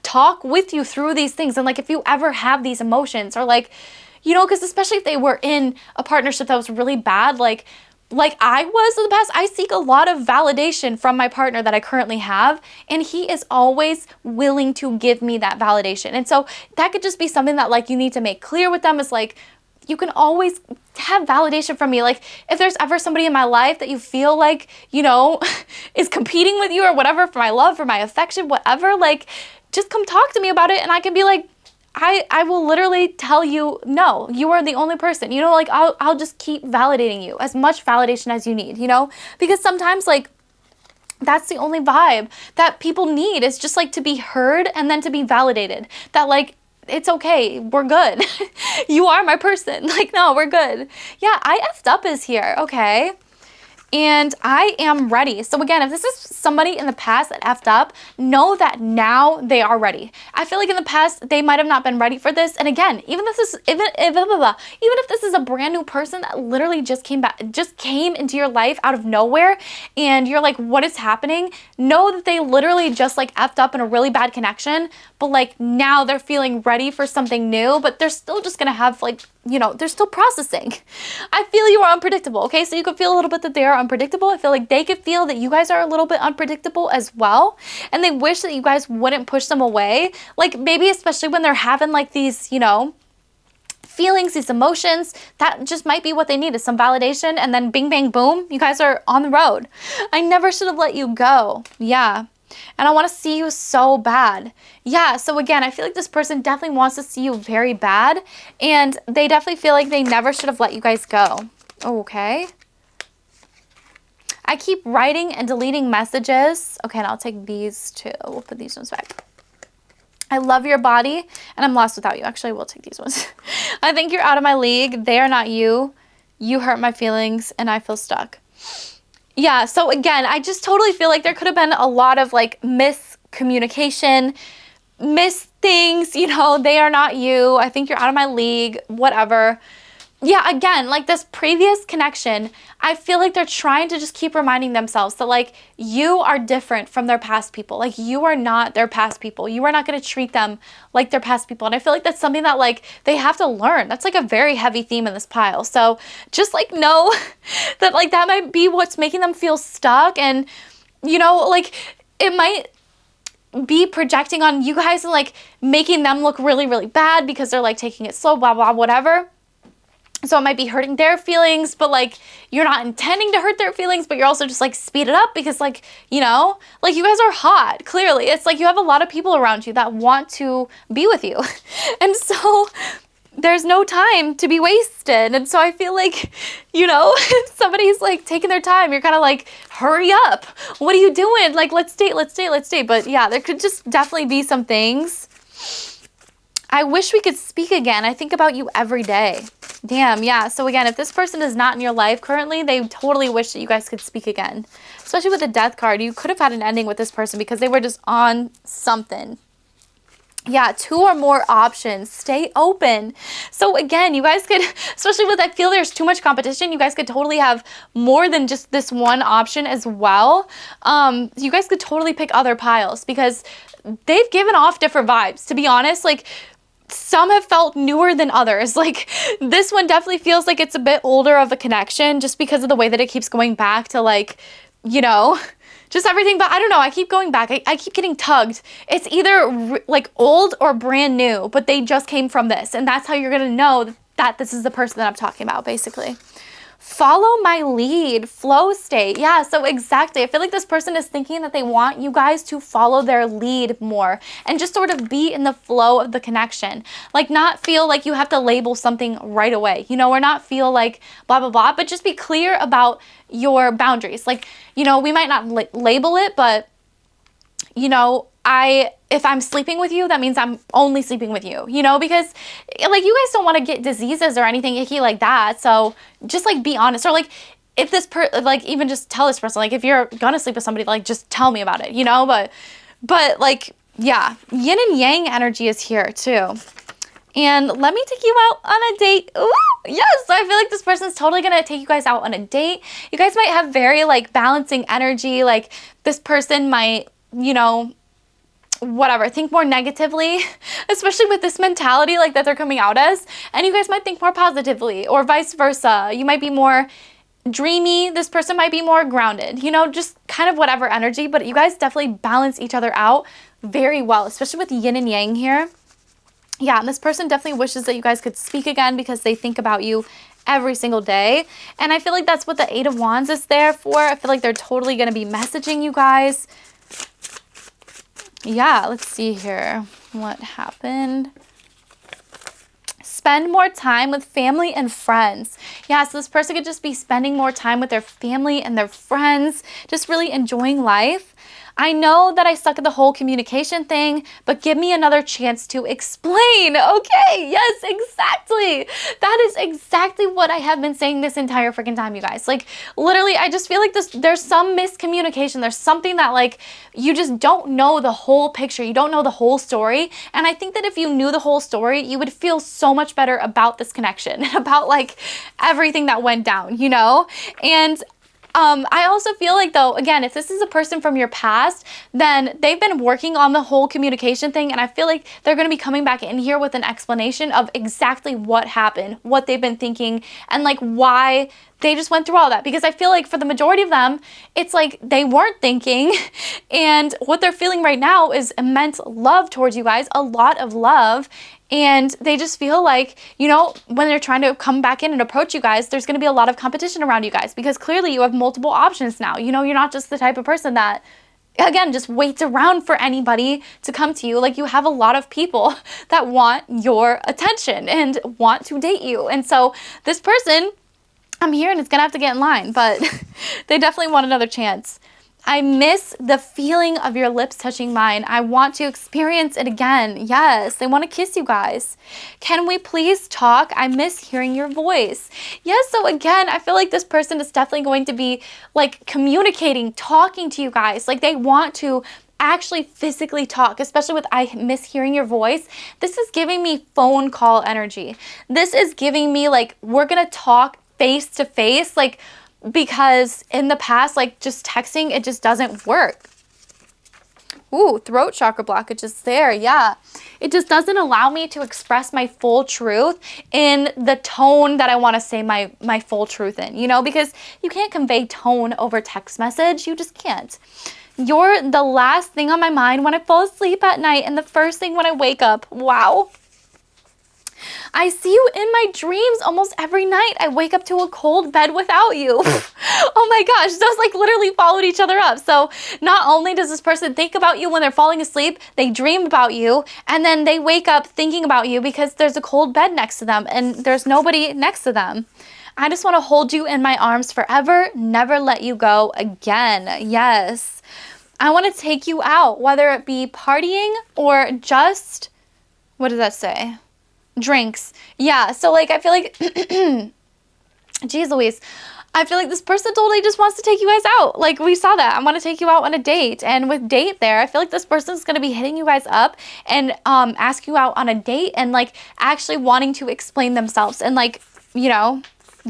talk with you through these things. And like, if you ever have these emotions or like, you know, because especially if they were in a partnership that was really bad, like I was in the past, I seek a lot of validation from my partner that I currently have, and he is always willing to give me that validation. And so that could just be something that like you need to make clear with them is like, you can always have validation from me. Like if there's ever somebody in my life that you feel like, you know, is competing with you or whatever for my love, for my affection, whatever, like just come talk to me about it and I can be like, I will literally tell you, no, you are the only person, you know, like I'll just keep validating you as much validation as you need, you know, because sometimes like that's the only vibe that people need is just like to be heard and then to be validated that like, it's okay, we're good. You are my person. Like, no, we're good. Yeah, I effed up is here, okay? And I am ready. So again, if this is somebody in the past that effed up, know that now they are ready. I feel like in the past, they might have not been ready for this. And again, even if this is a brand new person that literally just came into your life out of nowhere, and you're like, what is happening? Know that they literally just like effed up in a really bad connection, but like now they're feeling ready for something new, but they're still just gonna have like, you know, they're still processing. I feel you are unpredictable, okay? So you could feel a little bit that they are unpredictable. I feel like they could feel that you guys are a little bit unpredictable as well. And they wish that you guys wouldn't push them away. Like maybe especially when they're having like these, you know, feelings, these emotions, that just might be what they need is some validation. And then bing, bang, boom, you guys are on the road. I never should have let you go. Yeah. And I want to see you so bad. Yeah, so again, I feel like this person definitely wants to see you very bad, and they definitely feel like they never should have let you guys go. Okay. I keep writing and deleting messages. Okay, and I'll take these two. We'll put these ones back. I love your body, and I'm lost without you. Actually, we'll take these ones. I think you're out of my league. They are not you. You hurt my feelings, and I feel stuck. Yeah, so again, I just totally feel like there could have been a lot of like miscommunication, miss things, you know, they are not you. I think you're out of my league, whatever. Yeah, again, like this previous connection, I feel like they're trying to just keep reminding themselves that like you are different from their past people. Like you are not their past people. You are not going to treat them like their past people. And I feel like that's something that like they have to learn. That's like a very heavy theme in this pile. So just like know that like that might be what's making them feel stuck. And you know, like it might be projecting on you guys and like making them look really, really bad because they're like taking it slow, blah, blah, whatever. So it might be hurting their feelings, but like you're not intending to hurt their feelings, but you're also just like speed it up because like, you know, like you guys are hot, clearly. It's like you have a lot of people around you that want to be with you. And so there's no time to be wasted. And so I feel like, you know, if somebody's like taking their time, you're kind of like, hurry up. What are you doing? Like, let's date, let's date, let's date. But yeah, there could just definitely be some things. I wish we could speak again. I think about you every day. Damn, yeah. So again, if this person is not in your life currently, they totally wish that you guys could speak again. Especially with the death card, you could have had an ending with this person because they were just on something. Yeah, 2 or more options. Stay open. So again, you guys could, especially with, I feel there's too much competition, you guys could totally have more than just this one option as well. You guys could totally pick other piles because they've given off different vibes. To be honest, like, some have felt newer than others. Like this one definitely feels like it's a bit older of a connection just because of the way that it keeps going back to like, you know, just everything. But I don't know, I keep going back. I keep getting tugged. It's either like old or brand new, but they just came from this. And that's how you're going to know that this is the person that I'm talking about, basically. follow my lead, flow state. Yeah, so exactly. I feel like this person is thinking that they want you guys to follow their lead more and just sort of be in the flow of the connection. Like not feel like you have to label something right away, you know, or not feel like blah, blah, blah, but just be clear about your boundaries. Like, you know, we might not label it, but you know, if I'm sleeping with you, that means I'm only sleeping with you, you know, because like you guys don't want to get diseases or anything icky like that. So just like be honest, or like if this like even just tell this person, like if you're gonna sleep with somebody, like just tell me about it, you know, but like, yeah, yin and yang energy is here too. And let me take you out on a date. Ooh, yes, I feel like this person's totally gonna take you guys out on a date. You guys might have very like balancing energy. Like this person might, you know, whatever, think more negatively, especially with this mentality like that they're coming out as. And you guys might think more positively or vice versa. You might be more dreamy. This person might be more grounded, you know, just kind of whatever energy. But you guys definitely balance each other out very well, especially with yin and yang here. Yeah, and this person definitely wishes that you guys could speak again because they think about you every single day. And I feel like that's what the Eight of Wands is there for. I feel like they're totally going to be messaging you guys. Yeah, let's see here. What happened? Spend more time with family and friends. Yeah, so this person could just be spending more time with their family and their friends, just really enjoying life. I know that I suck at the whole communication thing, but give me another chance to explain. Okay, yes, exactly. That is exactly what I have been saying this entire freaking time, you guys. Like, literally, I just feel like there's some miscommunication. There's something that, like, you just don't know the whole picture. You don't know the whole story. And I think that if you knew the whole story, you would feel so much better about this connection, about, like, everything that went down, you know? And I also feel like, though, again, if this is a person from your past, then they've been working on the whole communication thing, and I feel like they're going to be coming back in here with an explanation of exactly what happened, what they've been thinking, and like why they just went through all that. Because I feel like for the majority of them, it's like they weren't thinking, and what they're feeling right now is immense love towards you guys, a lot of love. And they just feel like, you know, when they're trying to come back in and approach you guys, there's going to be a lot of competition around you guys because clearly you have multiple options now. You know, you're not just the type of person that, again, just waits around for anybody to come to you. Like, you have a lot of people that want your attention and want to date you. And so this person, I'm hearing, it's going to have to get in line, but they definitely want another chance. I miss the feeling of your lips touching mine. I want to experience it again. Yes, they want to kiss you guys. Can we please talk? I miss hearing your voice. Yes, so again, I feel like this person is definitely going to be like communicating, talking to you guys. Like they want to actually physically talk, especially with I miss hearing your voice. This is giving me phone call energy. This is giving me like, we're going to talk face to face. Like, because in the past, like just texting, it just doesn't work. Ooh, throat chakra blockage is there. Yeah. It just doesn't allow me to express my full truth in the tone that I want to say my full truth in, you know, because you can't convey tone over text message. You just can't. You're the last thing on my mind when I fall asleep at night and the first thing when I wake up. Wow. I see you in my dreams almost every night. I wake up to a cold bed without you. Oh my gosh, those like literally followed each other up. So not only does this person think about you when they're falling asleep, they dream about you, and then they wake up thinking about you because there's a cold bed next to them and there's nobody next to them. I just want to hold you in my arms forever, never let you go again. Yes. I want to take you out, whether it be partying or just, what does that say? Drinks. Yeah, so like I feel like geez Louise, I feel like this person totally just wants to take you guys out. Like we saw that. I want to take you out on a date, and with date there, I feel like this person's going to be hitting you guys up and ask you out on a date and like actually wanting to explain themselves and like, you know,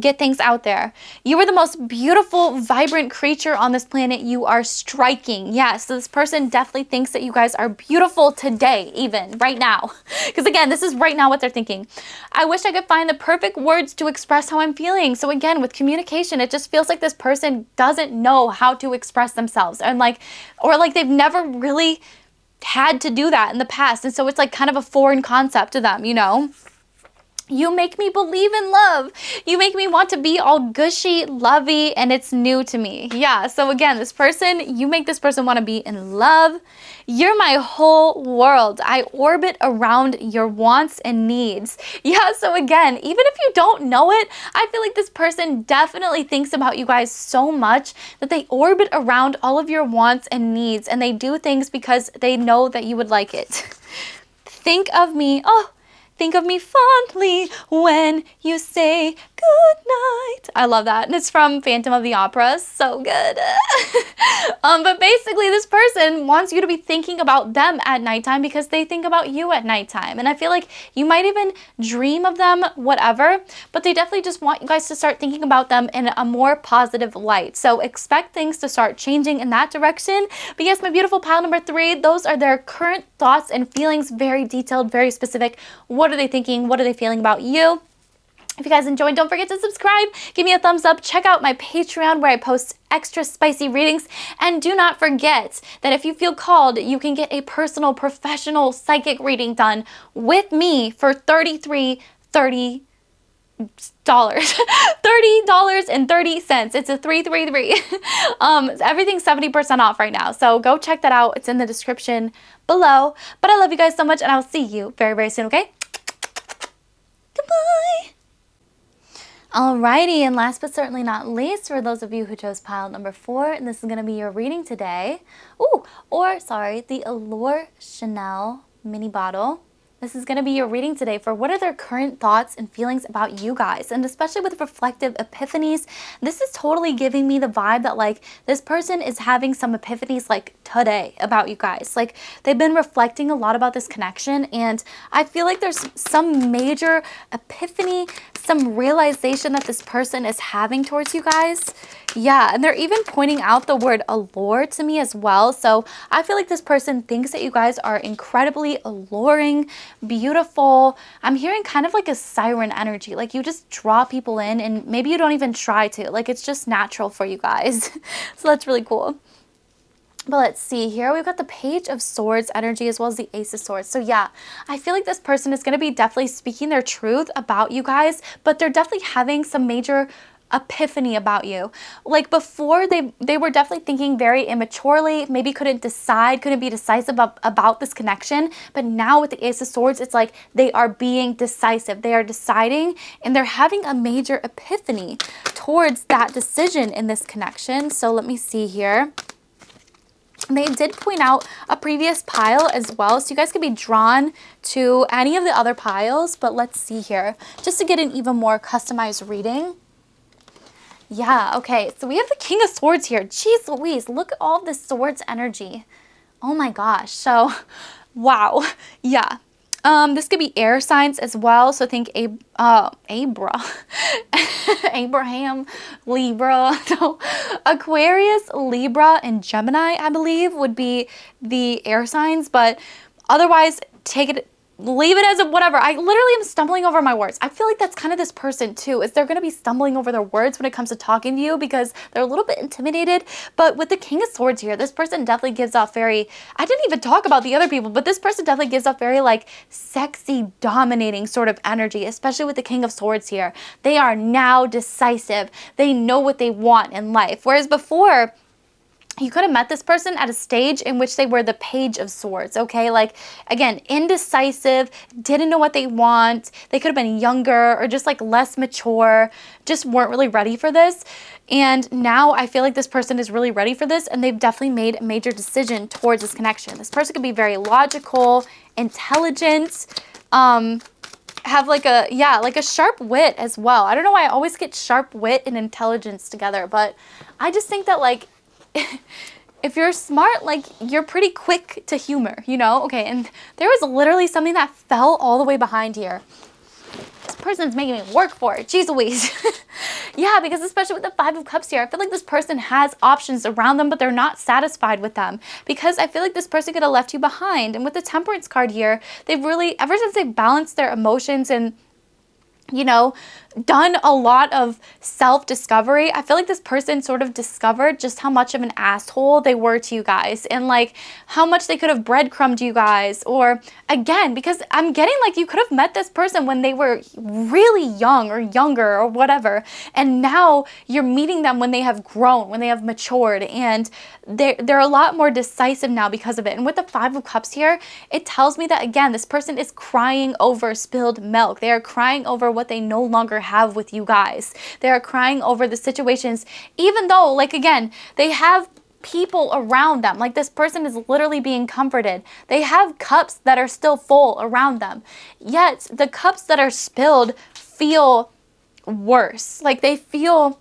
get things out there. You are the most beautiful, vibrant creature on this planet. You are striking. Yes, so this person definitely thinks that you guys are beautiful today, even right now. Because again, this is right now what they're thinking. I wish I could find the perfect words to express how I'm feeling. So again, with communication, it just feels like this person doesn't know how to express themselves, and like, or like they've never really had to do that in the past. And so it's like kind of a foreign concept to them, you know? You make me believe in love. You make me want to be all gushy, lovey, and it's new to me. Yeah, so again, this person, you make this person want to be in love. You're my whole world. I orbit around your wants and needs. Yeah, so again, even if you don't know it, I feel like this person definitely thinks about you guys so much that they orbit around all of your wants and needs, and they do things because they know that you would like it. Think of me, think of me fondly when you say good night. I love that. And it's from Phantom of the Opera. So good. But basically, this person wants you to be thinking about them at nighttime because they think about you at nighttime. And I feel like you might even dream of them, whatever, but they definitely just want you guys to start thinking about them in a more positive light. So expect things to start changing in that direction. But yes, my beautiful pile number 3, those are their current thoughts and feelings, very detailed, very specific. What are they thinking? What are they feeling about you? If you guys enjoyed, don't forget to subscribe, give me a thumbs up, check out my Patreon where I post extra spicy readings, and do not forget that if you feel called, you can get a personal, professional psychic reading done with me for $30.30. $30.30. It's a 333. Everything's 70% off right now. So go check that out. It's in the description below. But I love you guys so much, and I'll see you very, very soon, okay? Goodbye. Alrighty, and last but certainly not least, for those of you who chose pile number 4, and this is going to be your reading today. The 𝘓𝘐𝘕𝘒𝘚 mini bottle. This is going to be your reading today for what are their current thoughts and feelings about you guys. And especially with reflective epiphanies, this is totally giving me the vibe that like this person is having some epiphanies like today about you guys. Like they've been reflecting a lot about this connection, and I feel like there's some major epiphany, some realization that this person is having towards you guys. Yeah, and they're even pointing out the word allure to me as well. So I feel like this person thinks that you guys are incredibly alluring, beautiful. I'm hearing kind of like a siren energy. Like you just draw people in and maybe you don't even try to. Like it's just natural for you guys. So that's really cool. But let's see here. We've got the Page of Swords energy as well as the Ace of Swords. So yeah, I feel like this person is going to be definitely speaking their truth about you guys, but they're definitely having some major epiphany about you. Like before, they were definitely thinking very immaturely, maybe couldn't be decisive about this connection. But now with the Ace of Swords, it's like they are being decisive. They are deciding, and they're having a major epiphany towards that decision in this connection. So let me see here. They did point out a previous pile as well, so you guys could be drawn to any of the other piles, but let's see here, just to get an even more customized reading. Yeah, okay, so we have the King of Swords here. Jeez Louise, look at all this swords energy. Oh my gosh, so, wow, yeah. This could be air signs as well, so think Abraham, Libra, no, Aquarius, Libra, and Gemini, I believe, would be the air signs, but otherwise, leave it as a whatever. I literally am stumbling over my words. I feel like that's kind of this person too, is they're going to be stumbling over their words when it comes to talking to you because they're a little bit intimidated. But with the King of Swords here, this person definitely gives off very, I didn't even talk about the other people, but this person definitely gives off very like sexy, dominating sort of energy, especially with the King of Swords here. They are now decisive. They know what they want in life. Whereas before, you could have met this person at a stage in which they were the Page of Swords, okay? Like, again, indecisive, didn't know what they want. They could have been younger or just like less mature, just weren't really ready for this. And now I feel like this person is really ready for this, and they've definitely made a major decision towards this connection. This person could be very logical, intelligent, have like a sharp wit as well. I don't know why I always get sharp wit and intelligence together, but I just think that like, if you're smart, like you're pretty quick to humor, you know? Okay, and there was literally something that fell all the way behind here. This person's making me work for it. Jeez Louise. Yeah, because especially with the Five of Cups here, I feel like this person has options around them, but they're not satisfied with them because I feel like this person could have left you behind. And with the Temperance card here, they've really, ever since they've balanced their emotions and you know, done a lot of self-discovery. I feel like this person sort of discovered just how much of an asshole they were to you guys, and like how much they could have breadcrumbed you guys. Or again, because I'm getting like you could have met this person when they were really young or younger or whatever, and now you're meeting them when they have grown, when they have matured, and they're a lot more decisive now because of it. And with the Five of Cups here, it tells me that again, this person is crying over spilled milk. They are crying over what they no longer have with you guys. They are crying over the situations, even though, like, again, they have people around them. Like, this person is literally being comforted. They have cups that are still full around them. Yet the cups that are spilled feel worse. Like, they feel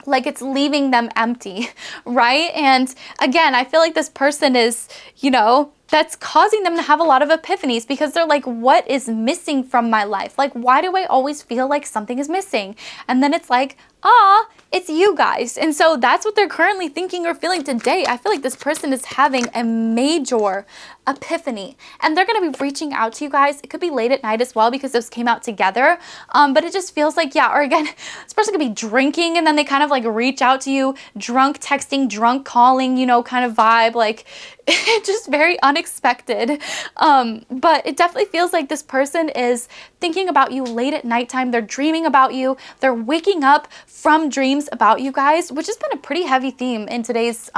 like it's leaving them empty, right? And again, I feel like this person is, you know, that's causing them to have a lot of epiphanies, because they're like, what is missing from my life? Like, why do I always feel like something is missing? And then it's like, it's you guys. And so that's what they're currently thinking or feeling today. I feel like this person is having a major epiphany, and they're going to be reaching out to you guys. It could be late at night as well, because those came out together. But it just feels like, yeah, or again, this person could be drinking and then they kind of like reach out to you, drunk texting, drunk calling, you know, kind of vibe, like just very unexpected. But it definitely feels like this person is thinking about you late at nighttime. They're dreaming about you. They're waking up from dreams about you guys, which has been a pretty heavy theme in today's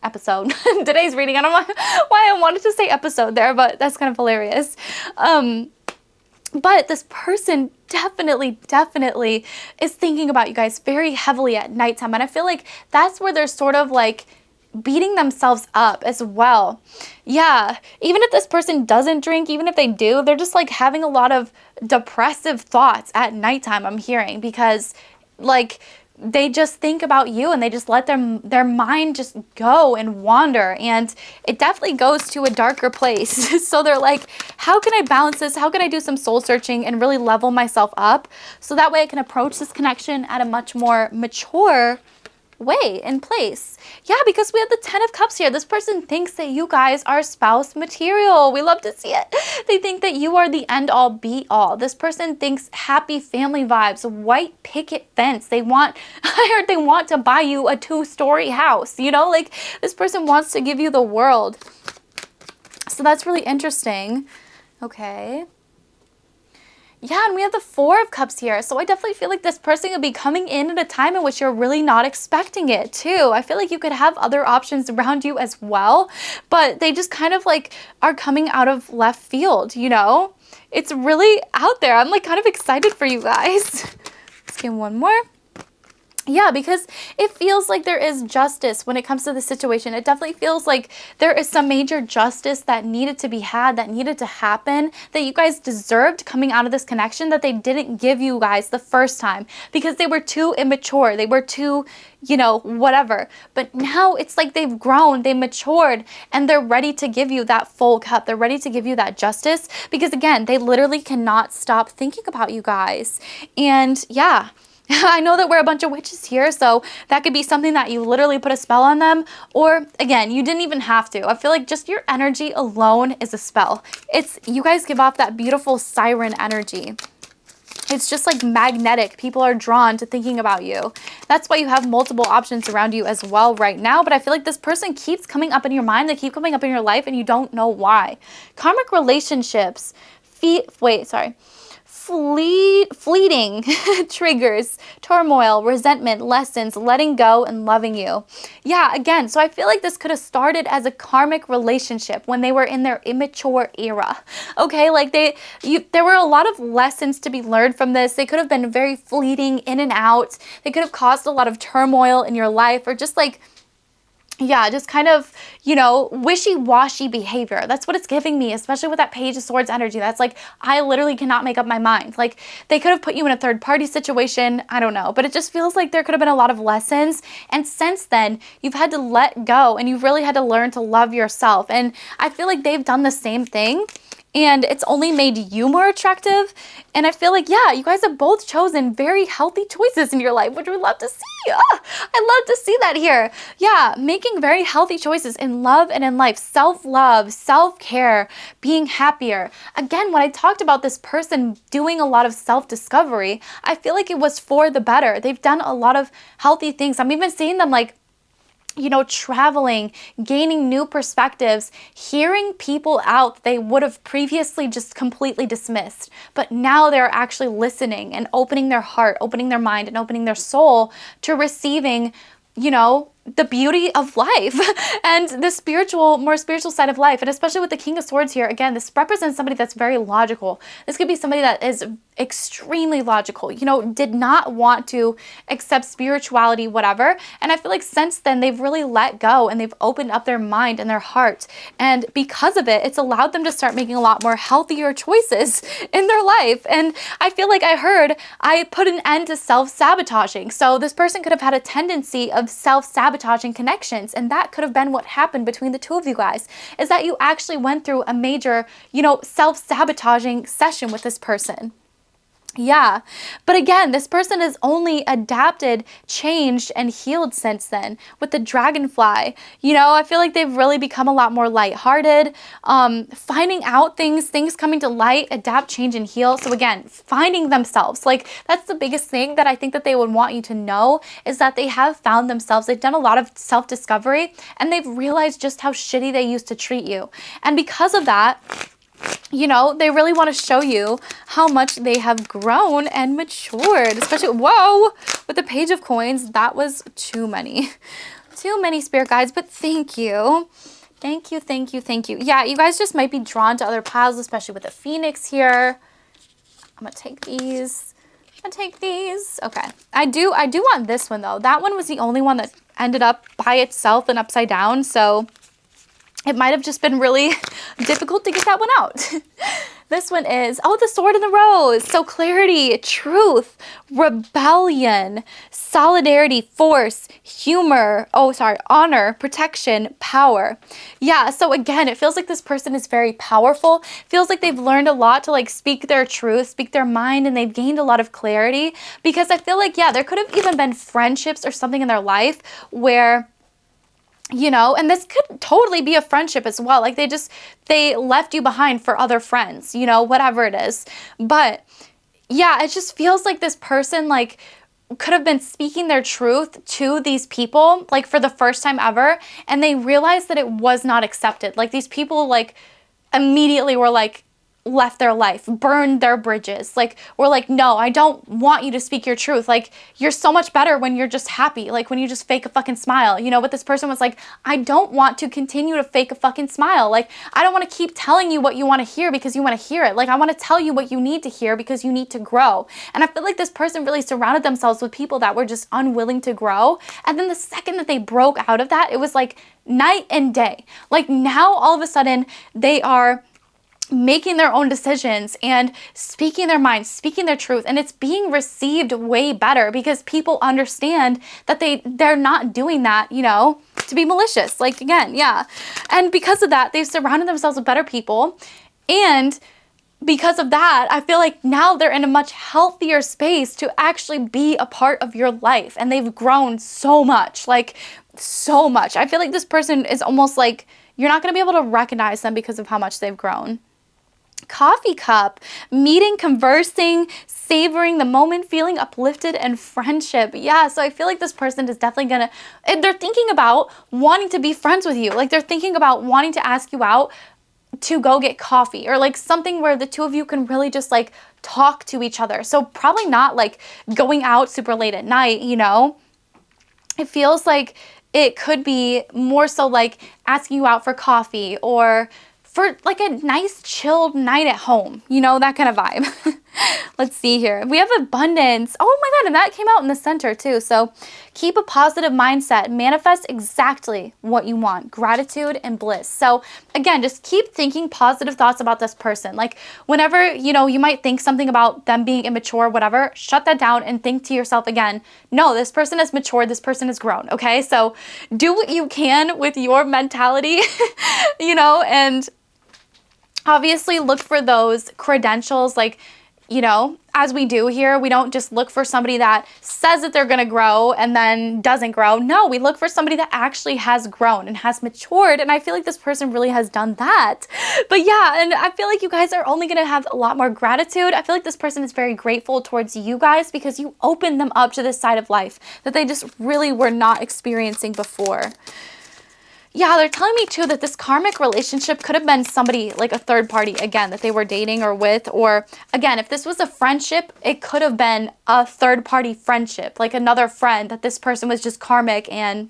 episode, today's reading. I don't know why I wanted to say episode there, but that's kind of hilarious. But this person definitely is thinking about you guys very heavily at nighttime. And I feel like that's where they're sort of like beating themselves up as well. Yeah, even if this person doesn't drink, even if they do, they're just like having a lot of depressive thoughts at nighttime, I'm hearing, because like they just think about you and they just let their mind just go and wander, and it definitely goes to a darker place. So they're like, how can I balance this? How can I do some soul searching and really level myself up so that way I can approach this connection at a much more mature way and place? Yeah, because we have the Ten of Cups here. This person thinks that you guys are spouse material. We love to see it. They think that you are the end all be all. This person thinks happy family vibes, white picket fence. They want, I heard they want to buy you a 2-story house, you know, like this person wants to give you the world. So that's really interesting. Okay. Yeah, and we have the Four of Cups here. So I definitely feel like this person could be coming in at a time in which you're really not expecting it too. I feel like you could have other options around you as well, but they just kind of like are coming out of left field, you know? It's really out there. I'm like kind of excited for you guys. Let's get one more. Yeah, because it feels like there is justice when it comes to the situation. It definitely feels like there is some major justice that needed to be had, that needed to happen, that you guys deserved coming out of this connection that they didn't give you guys the first time because they were too immature. They were too, you know, whatever. But now it's like they've grown, they matured, and they're ready to give you that full cup. They're ready to give you that justice because, again, they literally cannot stop thinking about you guys. And yeah, I know that we're a bunch of witches here, so that could be something that you literally put a spell on them, or again, you didn't even have to. I feel like just your energy alone is a spell. You guys give off that beautiful siren energy. It's just like magnetic. People are drawn to thinking about you. That's why you have multiple options around you as well right now, but I feel like this person keeps coming up in your mind. They keep coming up in your life and you don't know why. Karmic relationships, fleeting triggers, turmoil, resentment, lessons, letting go, and loving you. Yeah, again, so I feel like this could have started as a karmic relationship when they were in their immature era. Okay, like there were a lot of lessons to be learned from this. They could have been very fleeting, in and out. They could have caused a lot of turmoil in your life, or just like, yeah, just kind of, you know, wishy-washy behavior. That's what it's giving me, especially with that Page of Swords energy. That's like, I literally cannot make up my mind. Like, they could have put you in a third-party situation. I don't know. But it just feels like there could have been a lot of lessons. And since then, you've had to let go and you've really had to learn to love yourself. And I feel like they've done the same thing. and it's only made you more attractive. And I feel like, yeah, you guys have both chosen very healthy choices in your life, which we love to see. I love to see that here. Yeah, making very healthy choices in love and in life. Self-love, self-care, being happier. Again, when I talked about this person doing a lot of self-discovery, I feel like it was for the better. They've done a lot of healthy things. I'm even seeing them like, you know, traveling, gaining new perspectives, hearing people out that they would have previously just completely dismissed. But now they're actually listening and opening their heart, opening their mind, and opening their soul to receiving, you know, the beauty of life and the more spiritual side of life. And especially with the King of Swords here, again, this represents somebody that's very logical. This could be somebody that is extremely logical, you know, did not want to accept spirituality, whatever. And I feel like since then they've really let go and they've opened up their mind and their heart. And because of it, it's allowed them to start making a lot more healthier choices in their life. And I feel like I put an end to self-sabotaging. So this person could have had a tendency of self-sabotaging connections. And that could have been what happened between the two of you guys, is that you actually went through a major, you know, self-sabotaging session with this person. Yeah, but again, this person has only adapted, changed, and healed since then with the dragonfly. You know, I feel like they've really become a lot more lighthearted, finding out things coming to light, adapt, change, and heal. So again, finding themselves. Like, that's the biggest thing that I think that they would want you to know, is that they have found themselves. They've done a lot of self-discovery, and they've realized just how shitty they used to treat you. And because of that, you know, they really want to show you how much they have grown and matured, especially, whoa, with the Page of Coins. That was too many spirit guides, but thank you. Thank you, thank you, thank you. Yeah, you guys just might be drawn to other piles, especially with the Phoenix here. I'm gonna take these. Okay, I do want this one though. That one was the only one that ended up by itself and upside down, so it might have just been really difficult to get that one out. This one is, oh, the Sword and the Rose. So clarity, truth, rebellion, solidarity, force, humor, honor, protection, power. Yeah, so again, it feels like this person is very powerful. Feels like they've learned a lot to like speak their truth, speak their mind, and they've gained a lot of clarity. Because I feel like, yeah, there could have even been friendships or something in their life where, you know, and this could totally be a friendship as well. Like they left you behind for other friends, you know, whatever it is. But yeah, it just feels like this person like could have been speaking their truth to these people like for the first time ever. And they realized that it was not accepted. Like these people like immediately were like, left their life, burned their bridges. Like, we're like, no, I don't want you to speak your truth. Like, you're so much better when you're just happy. Like, when you just fake a fucking smile, you know, but this person was like, I don't want to continue to fake a fucking smile. Like, I don't want to keep telling you what you want to hear because you want to hear it. Like, I want to tell you what you need to hear because you need to grow. And I feel like this person really surrounded themselves with people that were just unwilling to grow. And then the second that they broke out of that, it was like night and day. Like, now all of a sudden they are making their own decisions and speaking their minds, speaking their truth, and it's being received way better because people understand that they're not doing that, you know, to be malicious. Like, again, yeah. And because of that, they've surrounded themselves with better people, and because of that, I feel like now they're in a much healthier space to actually be a part of your life, and they've grown so much, like so much. I feel like this person is almost like you're not going to be able to recognize them because of how much they've grown. Coffee cup, meeting, conversing, savoring the moment, feeling uplifted, and friendship. Yeah, so I feel like this person is definitely gonna, they're thinking about wanting to be friends with you. Like, they're thinking about wanting to ask you out to go get coffee, or like something where the two of you can really just like talk to each other. So probably not like going out super late at night, you know? It feels like it could be more so like asking you out for coffee or for like a nice chilled night at home, you know, that kind of vibe. Let's see here. We have abundance. Oh my God, and that came out in the center too. So keep a positive mindset, manifest exactly what you want, gratitude and bliss. So again, just keep thinking positive thoughts about this person. Like whenever, you know, you might think something about them being immature, whatever, shut that down and think to yourself again, no, this person has matured, this person has grown, okay? So do what you can with your mentality, you know, and Obviously, look for those credentials, like, you know, as we do here. We don't just look for somebody that says that they're going to grow and then doesn't grow. No, we look for somebody that actually has grown and has matured. And I feel like this person really has done that. But yeah, and I feel like you guys are only going to have a lot more gratitude. I feel like this person is very grateful towards you guys because you opened them up to this side of life that they just really were not experiencing before. Yeah, they're telling me too that this karmic relationship could have been somebody, like a third party, again, that they were dating or with. Or again, if this was a friendship, it could have been a third party friendship, like another friend that this person was just karmic and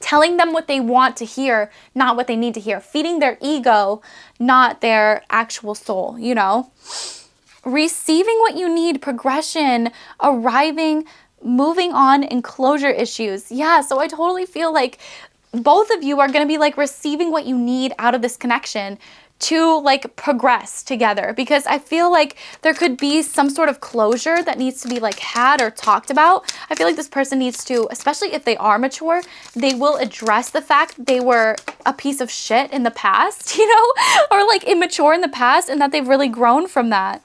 telling them what they want to hear, not what they need to hear. Feeding their ego, not their actual soul, you know? Receiving what you need, progression, arriving, moving on, and closure issues. Yeah, so I totally feel like both of you are going to be like receiving what you need out of this connection to like progress together, because I feel like there could be some sort of closure that needs to be like had or talked about. I feel like this person needs to, especially if they are mature, they will address the fact they were a piece of shit in the past, you know, or like immature in the past, and that they've really grown from that.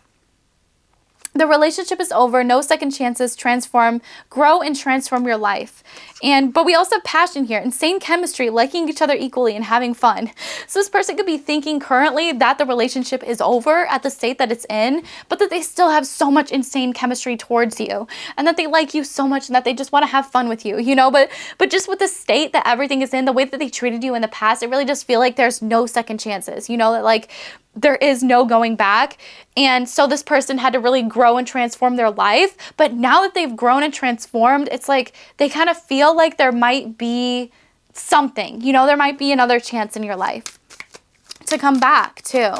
The relationship is over, no second chances, transform, grow and transform your life. But we also have passion here, insane chemistry, liking each other equally and having fun. So this person could be thinking currently that the relationship is over at the state that it's in, but that they still have so much insane chemistry towards you, and that they like you so much and that they just want to have fun with you, you know, but just with the state that everything is in, the way that they treated you in the past, it really just feel like there's no second chances, you know, that like there is no going back. And so this person had to really grow and transform their life. But now that they've grown and transformed, it's like they kind of feel like there might be something, you know, there might be another chance in your life to come back too.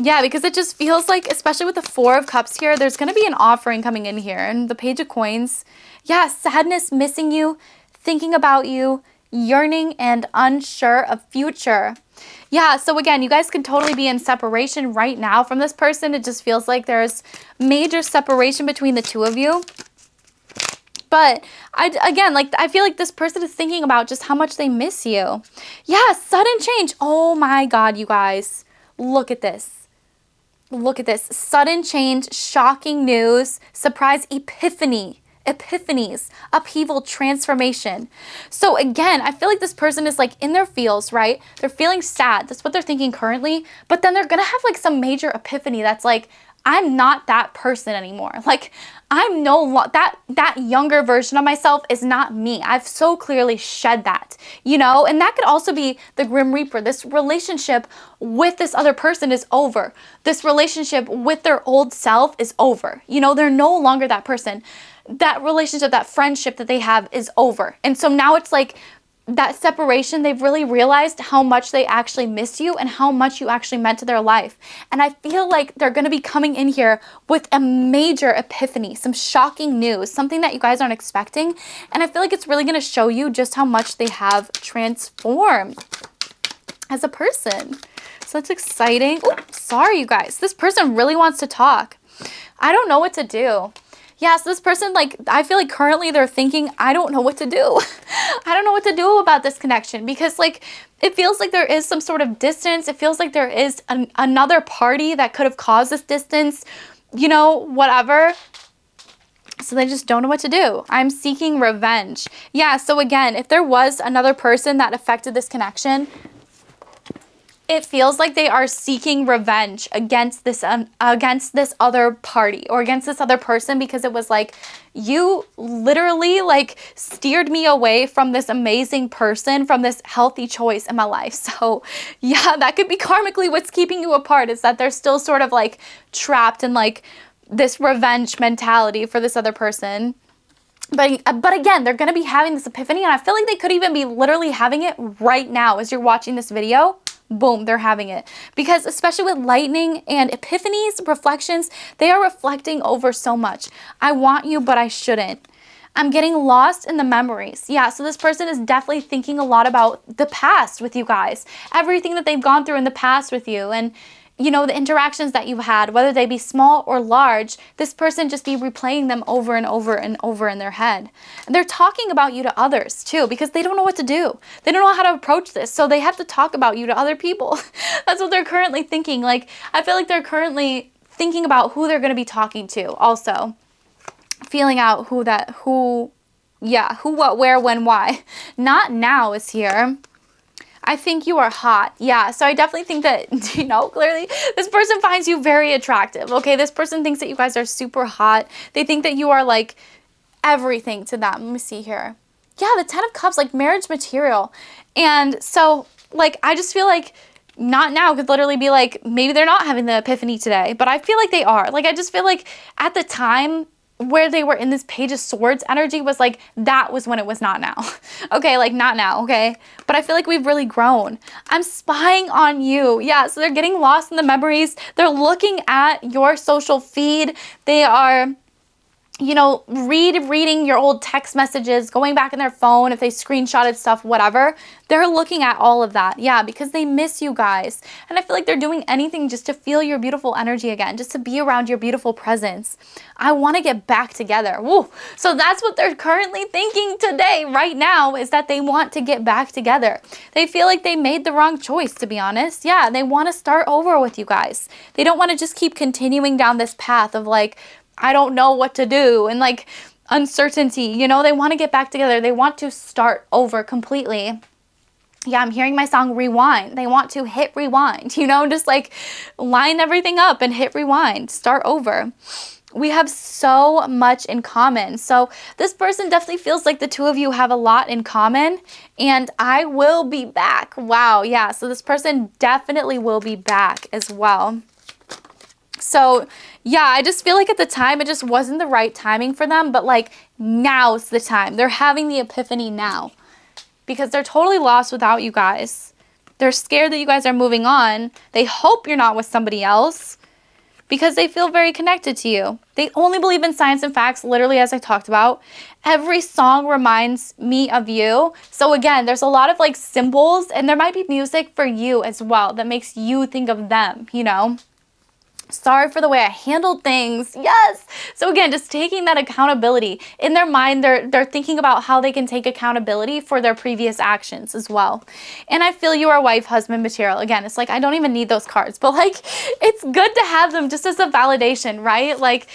Yeah, because it just feels like, especially with the Four of Cups here, there's going to be an offering coming in here. And the Page of Coins, yeah, sadness, missing you, thinking about you, yearning and unsure of future. Yeah, so again, you guys can totally be in separation right now from this person. It just feels like there's major separation between the two of you. But I feel like this person is thinking about just how much they miss you. Yeah, sudden change. Oh my God, you guys. Look at this. Look at this. Sudden change, shocking news, surprise epiphany. Epiphanies, upheaval, transformation. So again, I feel like this person is like in their feels, right? They're feeling sad. That's what they're thinking currently. But then they're going to have like some major epiphany that's like, I'm not that person anymore. Like, I'm that younger version of myself is not me. I've so clearly shed that, you know? And that could also be the Grim Reaper. This relationship with this other person is over. This relationship with their old self is over. You know, they're no longer that person. That relationship, that friendship that they have is over. And so now it's like that separation, they've really realized how much they actually miss you and how much you actually meant to their life. And I feel like they're going to be coming in here with a major epiphany, some shocking news, something that you guys aren't expecting. And I feel like it's really going to show you just how much they have transformed as a person. So that's exciting. Oh, sorry, you guys. This person really wants to talk. I don't know what to do. Yeah, so this person, like, I feel like currently they're thinking, I don't know what to do. I don't know what to do about this connection, because, like, it feels like there is some sort of distance. It feels like there is another party that could have caused this distance, you know, whatever. So they just don't know what to do. I'm seeking revenge. Yeah, so again, if there was another person that affected this connection, it feels like they are seeking revenge against this other party or against this other person, because it was like, you literally like steered me away from this amazing person, from this healthy choice in my life. So yeah, that could be karmically what's keeping you apart, is that they're still sort of like trapped in like this revenge mentality for this other person. But again, they're going to be having this epiphany, and I feel like they could even be literally having it right now as you're watching this video. Boom, they're having it. Because especially with lightning and epiphanies, reflections, they are reflecting over so much. I want you, but I shouldn't. I'm getting lost in the memories. Yeah, so this person is definitely thinking a lot about the past with you guys. Everything that they've gone through in the past with you. And you know, the interactions that you've had, whether they be small or large, this person just be replaying them over and over and over in their head. And they're talking about you to others too, because they don't know what to do. They don't know how to approach this. So they have to talk about you to other people. That's what they're currently thinking. Like, I feel like they're currently thinking about who they're going to be talking to also. Feeling out who, what, where, when, why. Not now is here. I think you are hot. Yeah, so I definitely think that, you know, clearly this person finds you very attractive, okay? This person thinks that you guys are super hot. They think that you are, like, everything to them. Let me see here. Yeah, the 10 of Cups, like, marriage material. And so, like, I just feel like not now could literally be, like, maybe they're not having the epiphany today, but I feel like they are. Like, I just feel like at the time where they were in this Page of Swords energy was like, that was when it was not now. Okay, like not now, okay? But I feel like we've really grown. I'm spying on you. Yeah, so they're getting lost in the memories. They're looking at your social feed. They are, you know, reading your old text messages, going back in their phone, if they screenshotted stuff, whatever. They're looking at all of that, yeah, because they miss you guys. And I feel like they're doing anything just to feel your beautiful energy again, just to be around your beautiful presence. I want to get back together. Woo. So that's what they're currently thinking today, right now, is that they want to get back together. They feel like they made the wrong choice, to be honest. Yeah, they want to start over with you guys. They don't want to just keep continuing down this path of like, I don't know what to do, and like uncertainty, you know, they want to get back together. They want to start over completely. Yeah, I'm hearing my song Rewind. They want to hit rewind, you know, just like line everything up and hit rewind, start over. We have so much in common. So this person definitely feels like the two of you have a lot in common, and I will be back. Wow, yeah, so this person definitely will be back as well. So yeah, I just feel like at the time it just wasn't the right timing for them, but like now's the time. They're having the epiphany now because they're totally lost without you guys. They're scared that you guys are moving on. They hope you're not with somebody else because they feel very connected to you. They only believe in science and facts, literally, as I talked about. Every song reminds me of you. So again, there's a lot of like symbols, and there might be music for you as well that makes you think of them, you know? Sorry for the way I handled things. Yes. So again, just taking that accountability. In their mind, they're thinking about how they can take accountability for their previous actions as well. And I feel you are wife, husband material. Again, it's like, I don't even need those cards, but like, it's good to have them just as a validation, right? Like,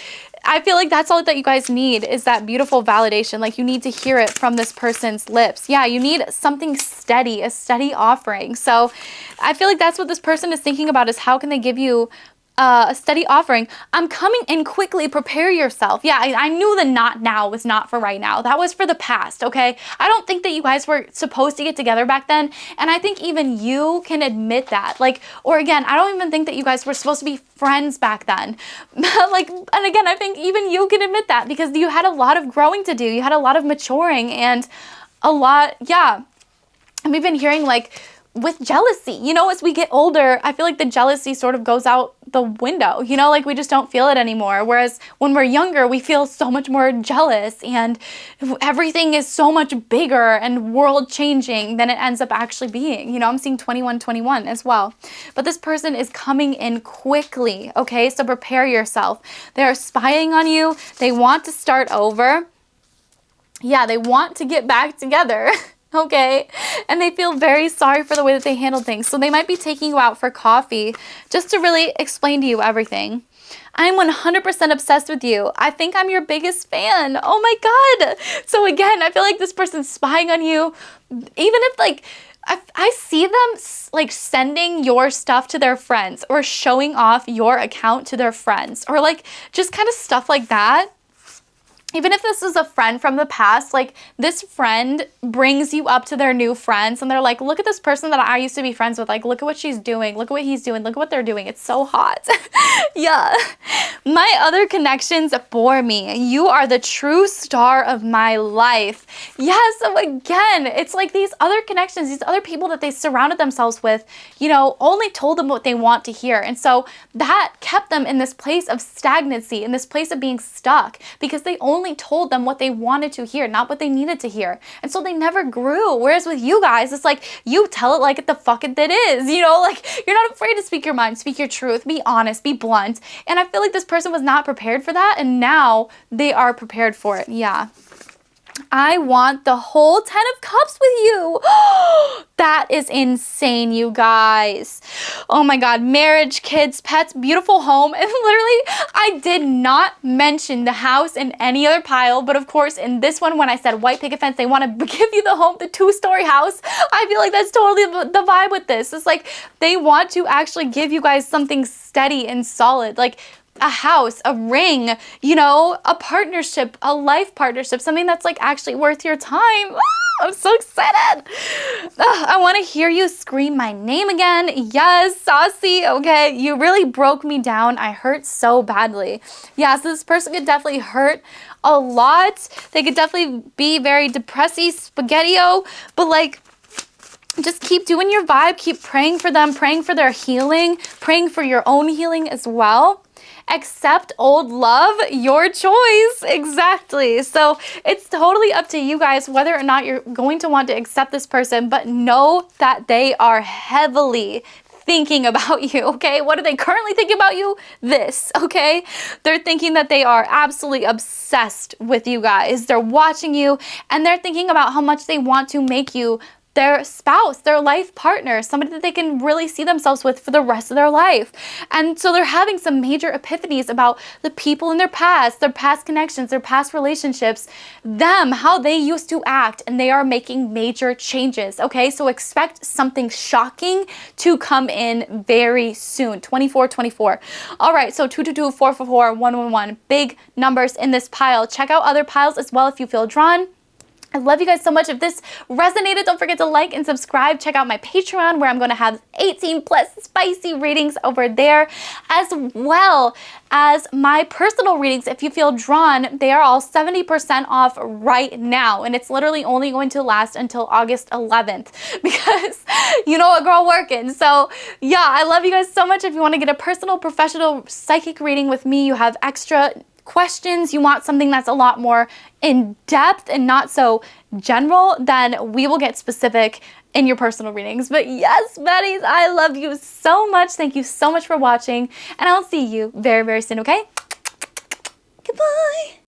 I feel like that's all that you guys need is that beautiful validation. Like, you need to hear it from this person's lips. Yeah, you need something steady, a steady offering. So I feel like that's what this person is thinking about, is how can they give you a steady offering. I'm coming in quickly, prepare yourself. Yeah, I knew the not now was not for right now. That was for the past, okay? I don't think that you guys were supposed to get together back then, and I think even you can admit that. Like, or again, I don't even think that you guys were supposed to be friends back then. Like, and again, I think even you can admit that because you had a lot of growing to do. You had a lot of maturing and a lot, yeah. And we've been hearing like, with jealousy, you know, as we get older, I feel like the jealousy sort of goes out the window, you know, like we just don't feel it anymore. Whereas when we're younger, we feel so much more jealous and everything is so much bigger and world changing than it ends up actually being. You know, I'm seeing 2121 as well. But this person is coming in quickly, okay? So prepare yourself. They're spying on you. They want to start over. Yeah, they want to get back together. Okay, and they feel very sorry for the way that they handled things. So they might be taking you out for coffee just to really explain to you everything. I'm 100% obsessed with you. I think I'm your biggest fan. Oh my God. So again, I feel like this person's spying on you. Even if like, I see them like sending your stuff to their friends or showing off your account to their friends or like just kind of stuff like that. Even if this is a friend from the past, like this friend brings you up to their new friends and they're like, look at this person that I used to be friends with. Like, look at what she's doing. Look at what he's doing. Look at what they're doing. It's so hot. Yeah. My other connections bore me. You are the true star of my life. Yes. So again, it's like these other connections, these other people that they surrounded themselves with, you know, only told them what they want to hear. And so that kept them in this place of stagnancy, in this place of being stuck because they only only told them what they wanted to hear, not what they needed to hear. And so they never grew. Whereas with you guys, it's like, you tell it like the fuck it is, you know, like you're not afraid to speak your mind, speak your truth, be honest, be blunt. And I feel like this person was not prepared for that, and now they are prepared for it. Yeah. I want the whole 10 of cups with you. That is insane, you guys. Oh my God, marriage, kids, pets, beautiful home. And literally, I did not mention the house in any other pile, but of course, in this one, when I said white picket fence, they want to give you the home, the 2-story house. I feel like that's totally the vibe with this. It's like they want to actually give you guys something steady and solid. Like, a house, a ring, you know, a partnership, a life partnership, something that's like actually worth your time. I'm so excited. I want to hear you scream my name again. Yes, Saucy. Okay, you really broke me down. I hurt so badly. Yeah, so this person could definitely hurt a lot. They could definitely be very depressy, spaghetti-o, but like, just keep doing your vibe. Keep praying for them, praying for their healing, praying for your own healing as well. Accept old love, your choice. Exactly. So it's totally up to you guys whether or not you're going to want to accept this person, but know that they are heavily thinking about you, okay? What are they currently thinking about you? This, okay? They're thinking that they are absolutely obsessed with you guys. They're watching you, and they're thinking about how much they want to make you their spouse, their life partner, somebody that they can really see themselves with for the rest of their life. And so they're having some major epiphanies about the people in their past connections, their past relationships, them, how they used to act, and they are making major changes, okay? So expect something shocking to come in very soon, 2424. All right, so 222, 444, 111, big numbers in this pile. Check out other piles as well if you feel drawn. I love you guys so much. If this resonated, don't forget to like and subscribe. Check out my Patreon where I'm going to have 18 plus spicy readings over there, as well as my personal readings. If you feel drawn, they are all 70% off right now. And it's literally only going to last until August 11th because you know a girl working. So yeah, I love you guys so much. If you want to get a personal, professional psychic reading with me, you have extra questions, you want something that's a lot more in depth and not so general, then we will get specific in your personal readings. But yes, Betties, I love you so much. Thank you so much for watching, and I'll see you very, very soon, okay? Goodbye.